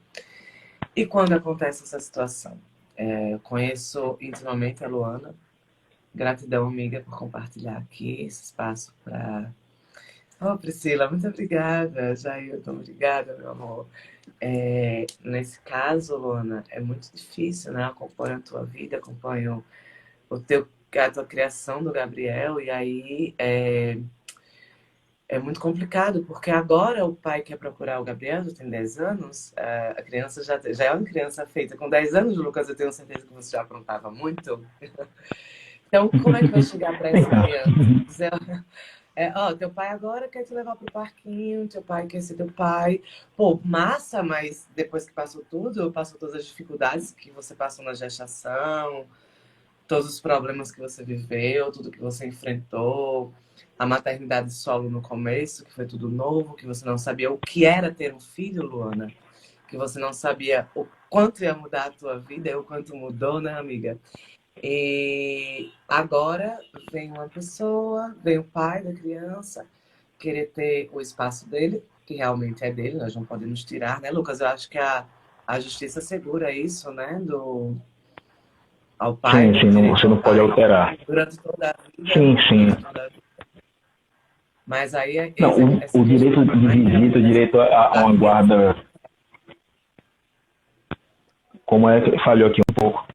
E quando acontece essa situação? Eu conheço intimamente a Luana. Gratidão, amiga, por compartilhar aqui esse espaço para... Oh, Priscila, muito obrigada. Jailton, obrigada, meu amor. Nesse caso, Luana, é muito difícil, né? Eu acompanho a tua vida, acompanho a tua criação do Gabriel, e aí é muito complicado, porque agora o pai quer procurar o Gabriel, já tem 10 anos, a criança já é uma criança feita. Com 10 anos, Lucas, eu tenho certeza que você já aprontava muito. Então, como é que vai chegar para essa criança? Dizer, teu pai agora quer te levar pro parquinho, teu pai quer ser teu pai. Pô, massa, mas depois que passou tudo, passou todas as dificuldades que você passou na gestação, todos os problemas que você viveu, tudo que você enfrentou, a maternidade solo no começo, que foi tudo novo, que você não sabia o que era ter um filho, Luana, que você não sabia o quanto ia mudar a tua vida e o quanto mudou, né, amiga? E agora vem uma pessoa, vem o pai da criança, querer ter o espaço dele, que realmente é dele, nós não podemos tirar, né, Lucas? Eu acho que a justiça segura isso, né, ao pai. Sim, você não pode alterar. Durante toda a vida. Sim. Mas aí... Não, o direito de visita, o direito a uma guarda... Como é que falhou aqui um pouco?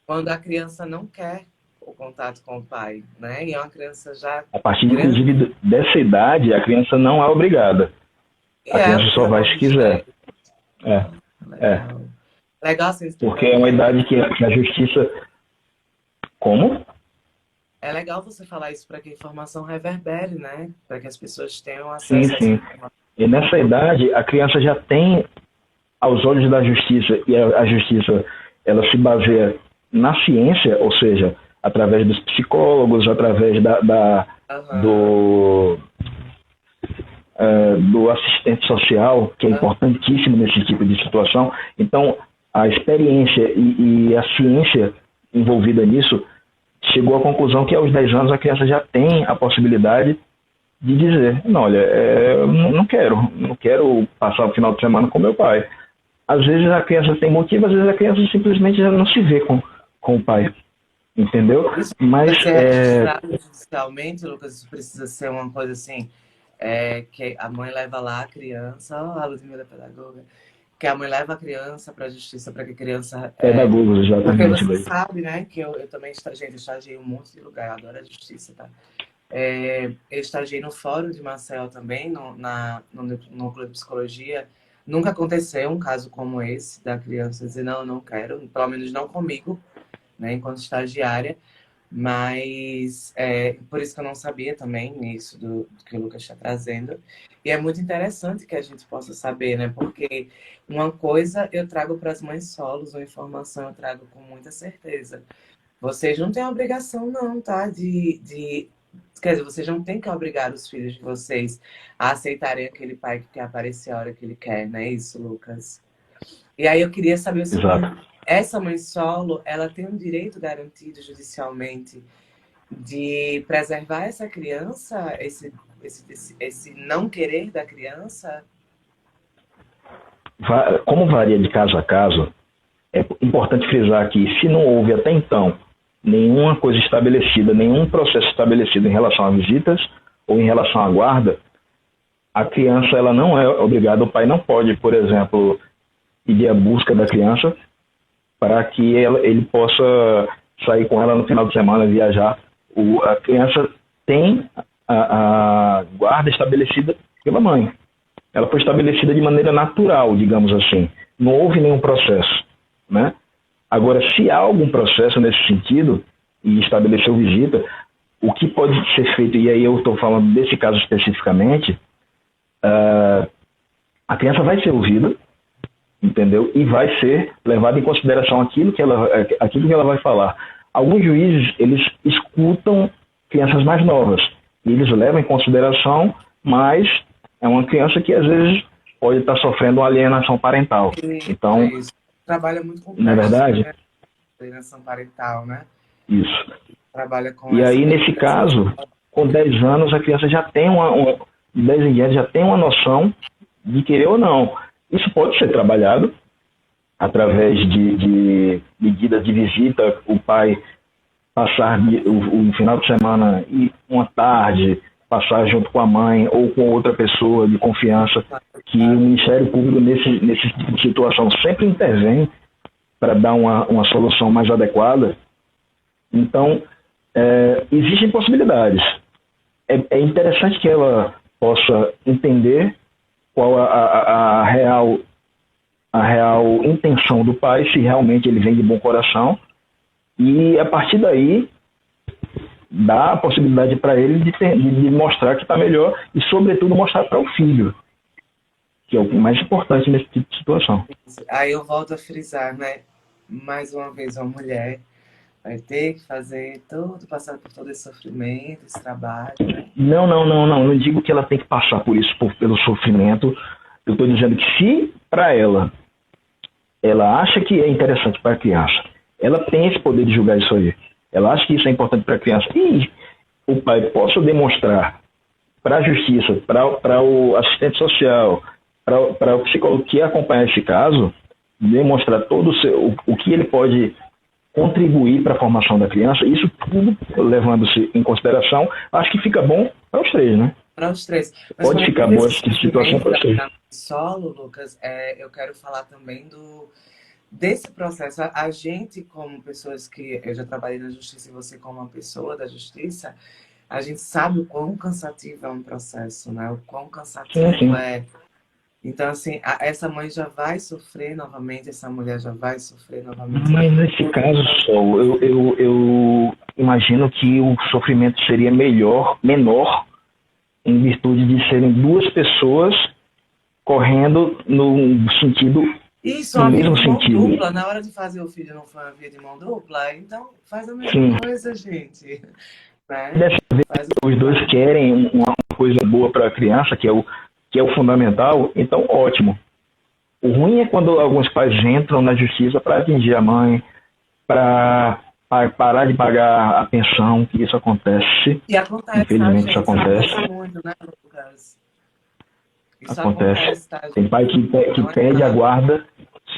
Quando a criança não quer o contato com o pai, né? E é uma criança já... A partir, inclusive, dessa idade, a criança não é obrigada. A criança só vai se quiser. Legal, assim, porque é uma idade que a justiça... Como? É legal você falar isso para que a informação reverbere, né? Para que as pessoas tenham acesso Sim. E nessa idade, a criança já tem, aos olhos da justiça, e a justiça ela se baseia na ciência, ou seja, através dos psicólogos, através do assistente social, que é importantíssimo nesse tipo de situação. Então, a experiência e a ciência envolvida nisso chegou à conclusão que aos 10 anos a criança já tem a possibilidade de dizer, não, olha, eu não quero passar o final de semana com meu pai. Às vezes a criança tem motivo, às vezes a criança simplesmente já não se vê com o pai, entendeu? Mas judicialmente, Lucas, isso precisa ser uma coisa assim, que a mãe leva lá a criança, a Ludmila é pedagoga, que a mãe leva a criança para a justiça, para que a criança... Pedagogos, exatamente. Porque você sabe, né, que eu também estagiei em um monte de lugar, eu adoro a justiça, tá? Eu estagiei no Fórum de Marcel também, no Núcleo de Psicologia. Nunca aconteceu um caso como esse, da criança dizer, não quero, pelo menos não comigo, né, enquanto estagiária. Mas por isso que eu não sabia também isso do que o Lucas está trazendo. E é muito interessante que a gente possa saber, né? Porque uma coisa eu trago para as mães solos, uma informação eu trago com muita certeza. Vocês não têm a obrigação, não, tá? Quer dizer, vocês não têm que obrigar os filhos de vocês a aceitarem aquele pai que quer aparecer a hora que ele quer, não é isso, Lucas? E aí eu queria saber o seguinte: essa mãe solo, ela tem um direito garantido judicialmente de preservar essa criança, esse não querer da criança? Como varia de caso a caso, é importante frisar que se não houve até então nenhuma coisa estabelecida, nenhum processo estabelecido em relação a visitas ou em relação à guarda, a criança ela não é obrigada, o pai não pode, por exemplo, pedir a busca da criança para que ele possa sair com ela no final de semana, viajar. A criança tem a guarda estabelecida pela mãe. Ela foi estabelecida de maneira natural, digamos assim. Não houve nenhum processo, né? Agora, se há algum processo nesse sentido, e estabeleceu visita, o que pode ser feito, e aí eu estou falando desse caso especificamente, a criança vai ser ouvida, entendeu? E vai ser levada em consideração aquilo que ela vai falar. Alguns juízes, eles escutam crianças mais novas, e eles levam em consideração mais é uma criança que às vezes pode estar sofrendo uma alienação parental. Então, isso. Trabalha muito com não é verdade? né? Alienação parental, né? Isso. Trabalha com E essa aí, nesse caso, com 10 anos, a criança já tem 10 em diante, já tem uma noção de querer ou não. Isso pode ser trabalhado através de medidas de visita, o pai passar o final de semana e uma tarde, passar junto com a mãe ou com outra pessoa de confiança, que o Ministério Público, nesse tipo de situação, sempre intervém para dar uma solução mais adequada. Então, existem possibilidades. É interessante que ela possa entender qual a real intenção do pai, se realmente ele vem de bom coração, e a partir daí dá a possibilidade para ele de mostrar que está melhor e, sobretudo, mostrar para o filho, que é o mais importante nesse tipo de situação. Aí eu volto a frisar, né? Mais uma vez, uma mulher vai ter que fazer tudo, passar por todo esse sofrimento, esse trabalho, né? Não digo que ela tem que passar por isso, pelo sofrimento. Eu estou dizendo que se para ela acha que é interessante para a criança, ela tem esse poder de julgar isso aí. Ela acha que isso é importante para a criança. E o pai possa demonstrar para a justiça, para o assistente social, para o psicólogo que acompanhar esse caso, demonstrar todo o que ele pode contribuir para a formação da criança, isso tudo levando-se em consideração, acho que fica bom para os três, né? Para os três. Mas pode ficar boa essa situação para os três. Solo, Lucas, eu quero falar também desse processo. A gente, como pessoas que... Eu já trabalhei na justiça e você como uma pessoa da justiça, a gente sabe o quão cansativo é um processo, né? O quão cansativo é. Então, assim, essa mãe já vai sofrer novamente, essa mulher já vai sofrer novamente. Mas nesse caso, Sol, eu imagino que o sofrimento seria menor, em virtude de serem duas pessoas correndo no sentido... Isso, a via de mão dupla. Na hora de fazer o filho não foi uma via de mão dupla, então faz a mesma coisa, gente. Né? Dessa vez, os dois querem uma coisa boa para a criança, que é o fundamental, então ótimo. O ruim é quando alguns pais entram na justiça para atingir a mãe, para parar de pagar a pensão, que isso acontece. E acontece, infelizmente, isso acontece. Acontece muito, né, Lucas? Isso acontece. Tem pai que pede a guarda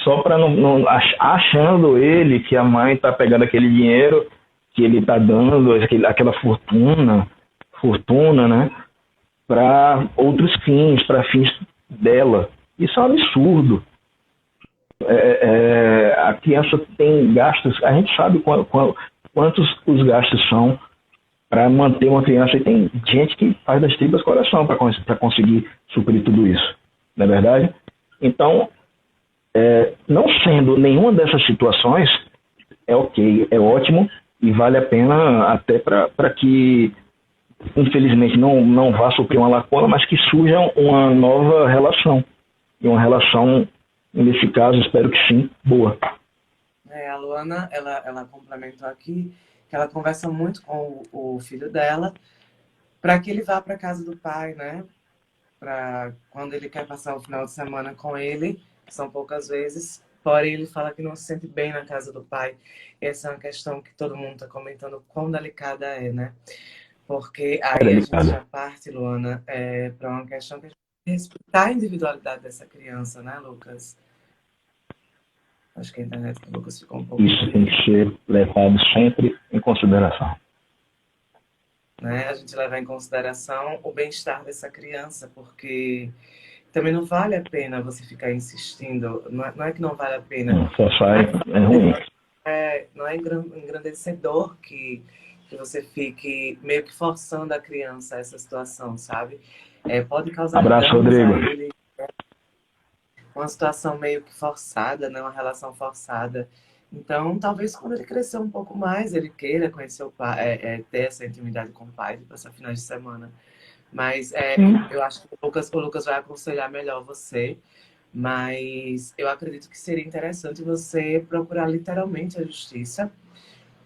só para não achando ele que a mãe está pegando aquele dinheiro que ele está dando, aquela fortuna, né, para outros fins, para fins dela. Isso é um absurdo. A criança tem gastos, a gente sabe quantos os gastos são para manter uma criança, e tem gente que faz das tripas coração para conseguir suprir tudo isso, não é verdade? Então, não sendo nenhuma dessas situações, é ok, é ótimo e vale a pena até para que, infelizmente, não vá suprir uma lacuna, mas que surja uma nova relação. E uma relação, nesse caso, espero que sim, boa. A Luana, ela complementou aqui que ela conversa muito com o filho dela para que ele vá para casa do pai, né? Para quando ele quer passar o final de semana com ele, são poucas vezes, porém ele fala que não se sente bem na casa do pai. Essa é uma questão que todo mundo está comentando, quão delicada é, né? Porque aí a gente já parte, Luana, para uma questão que a gente tem que respeitar a individualidade dessa criança, né, Lucas? Acho que a internet do Lucas ficou um pouco... Isso tem que ser levado sempre em consideração. Né? A gente levar em consideração o bem-estar dessa criança, porque também não vale a pena você ficar insistindo. Não é que não vale a pena. Só sai, é ruim. Não é engrandecedor que você fique meio que forçando a criança a essa situação, sabe? Pode causar... Abraço, Rodrigo. Uma situação meio que forçada, né? Uma relação forçada. Então, talvez quando ele crescer um pouco mais, ele queira conhecer o pai, ter essa intimidade com o pai, passar finais de semana. Mas eu acho que o Lucas vai aconselhar melhor você. Mas eu acredito que seria interessante você procurar literalmente a justiça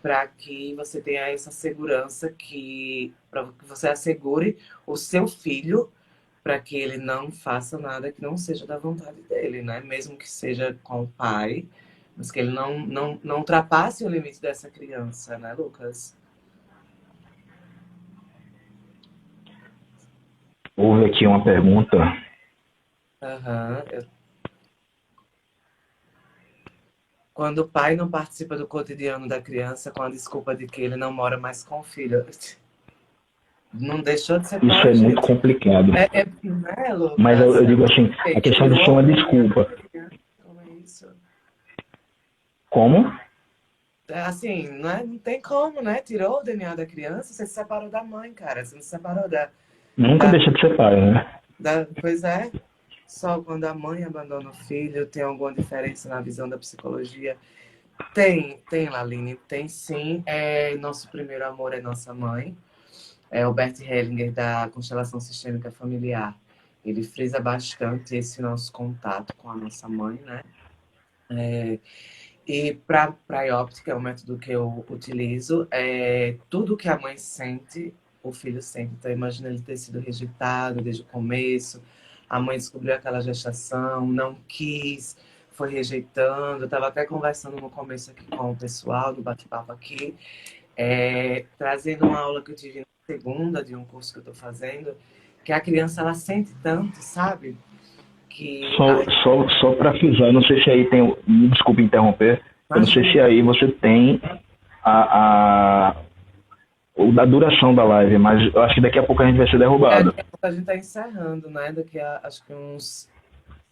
para que você tenha essa segurança, para que você assegure o seu filho para que ele não faça nada que não seja da vontade dele, né? Mesmo que seja com o pai, mas que ele não ultrapasse o limite dessa criança, né, Lucas? Houve aqui uma pergunta. Aham. Quando o pai não participa do cotidiano da criança com a desculpa de que ele não mora mais com o filho. Não deixou de ser Isso pai, é muito gente. complicado. Né, Lucas? Mas eu digo assim, a questão de ser uma desculpa. Como é isso? Como? Assim, não tem como, né? Tirou o DNA da criança, você se separou da mãe, cara. Você não se separou Nunca deixa de ser pai, né? Pois é. Só quando a mãe abandona o filho, tem alguma diferença na visão da psicologia? Tem, Laline, tem sim. Nosso primeiro amor é nossa mãe. É o Bert Hellinger, da Constelação Sistêmica Familiar. Ele frisa bastante esse nosso contato com a nossa mãe, né? E para a IOPT, que é o método que eu utilizo, tudo que a mãe sente, o filho sente. Então, imagina ele ter sido rejeitado desde o começo, a mãe descobriu aquela gestação, não quis, foi rejeitando. Eu estava até conversando no começo aqui com o pessoal do bate-papo aqui, trazendo uma aula que eu tive na segunda de um curso que eu estou fazendo, que a criança, ela sente tanto, sabe? Que Só para frisar, não sei se aí tem. Me desculpe interromper. Eu não sei se aí você tem a duração da live, mas eu acho que daqui a pouco a gente vai ser derrubado. Daqui a pouco a gente está encerrando, né? Daqui a acho que uns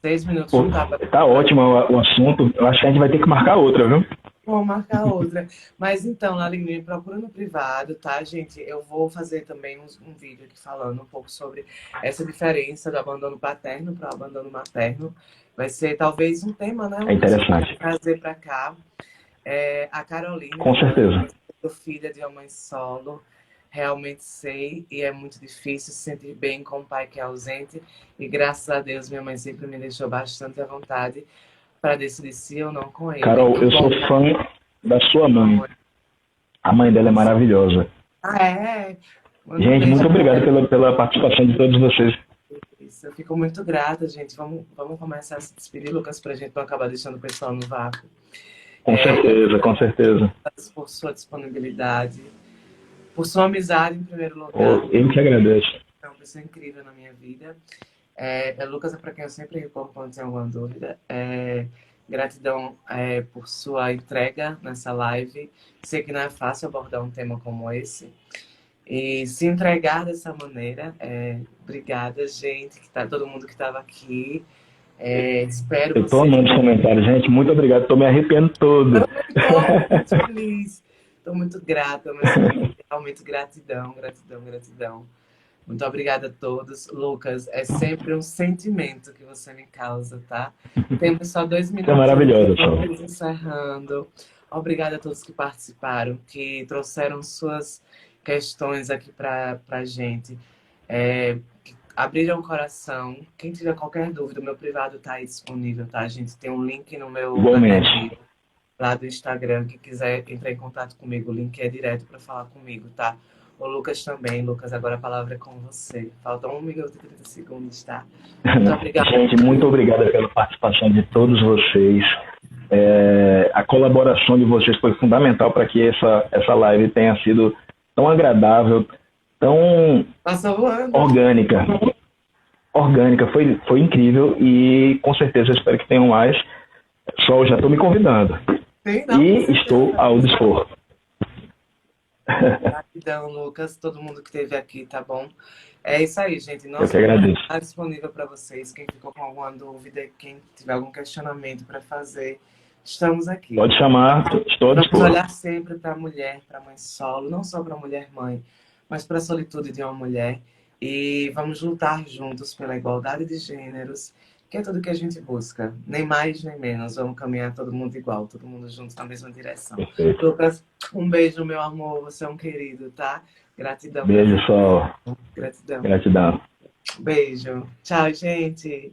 6 minutos. Pô, tá ótimo o assunto. Eu acho que a gente vai ter que marcar outra, viu? Vou marcar outra. Mas então, Laline, me procura no privado, tá, gente? Eu vou fazer também um vídeo aqui falando um pouco sobre essa diferença do abandono paterno para o abandono materno. Vai ser talvez um tema, né? É interessante. Trazer para cá. A Carolina, com certeza. Filha de uma mãe solo, realmente sei, e é muito difícil se sentir bem com um pai que é ausente. E graças a Deus, minha mãe sempre me deixou bastante à vontade para decidir se ou não com ele. Carol, eu sou fã da sua mãe. A mãe dela é maravilhosa. Gente, muito obrigado pela participação de todos vocês. Isso, eu fico muito grata, gente. Vamos começar a se despedir, Lucas, para a gente não acabar deixando o pessoal no vácuo. Com certeza, com certeza. Por sua disponibilidade, por sua amizade, em primeiro lugar. Eu que agradeço. É uma pessoa incrível na minha vida. Lucas é para quem eu sempre recorro quando tem alguma dúvida. Gratidão por sua entrega nessa live. Sei que não é fácil abordar um tema como esse. E se entregar dessa maneira. Obrigada, gente, todo mundo que estava aqui. Espero eu estou amando os comentários, gente. Muito obrigado. Estou me arrepiando todo. Estou muito feliz. Estou muito grata, mas realmente gratidão. Muito obrigada a todos. Lucas, é sempre um sentimento que você me causa, tá? Temos só 2 minutos. É maravilhoso, Estamos encerrando. Obrigada a todos que participaram, que trouxeram suas questões aqui para a gente. Que abriram o coração. Quem tiver qualquer dúvida, o meu privado está aí disponível, tá? A gente tem um link no meu perfil lá do Instagram. Quem quiser entrar em contato comigo, o link é direto para falar comigo, tá? O Lucas também. Lucas, agora a palavra é com você. Falta 1 minuto e 30 segundos, tá? Muito obrigada. Gente, muito obrigada pela participação de todos vocês. A colaboração de vocês foi fundamental para que essa live tenha sido tão agradável, tão orgânica. Foi incrível e com certeza eu espero que tenham mais. Só já estou me convidando. E estou ao dispor. Gratidão, Lucas, todo mundo que esteve aqui, tá bom? É isso aí, gente. Eu que agradeço. Está disponível para vocês. Quem ficou com alguma dúvida, quem tiver algum questionamento para fazer, estamos aqui. Pode chamar, estou a dispor. Vamos olhar sempre para a mulher, para a mãe solo, não só para a mulher-mãe, mas para a solitude de uma mulher. E vamos lutar juntos pela igualdade de gêneros, que é tudo que a gente busca. Nem mais, nem menos. Vamos caminhar todo mundo igual, todo mundo junto na mesma direção. Perfeito. Lucas, um beijo, meu amor. Você é um querido, tá? Gratidão. Beijo, Sol. Gratidão. Gratidão. Beijo. Tchau, gente.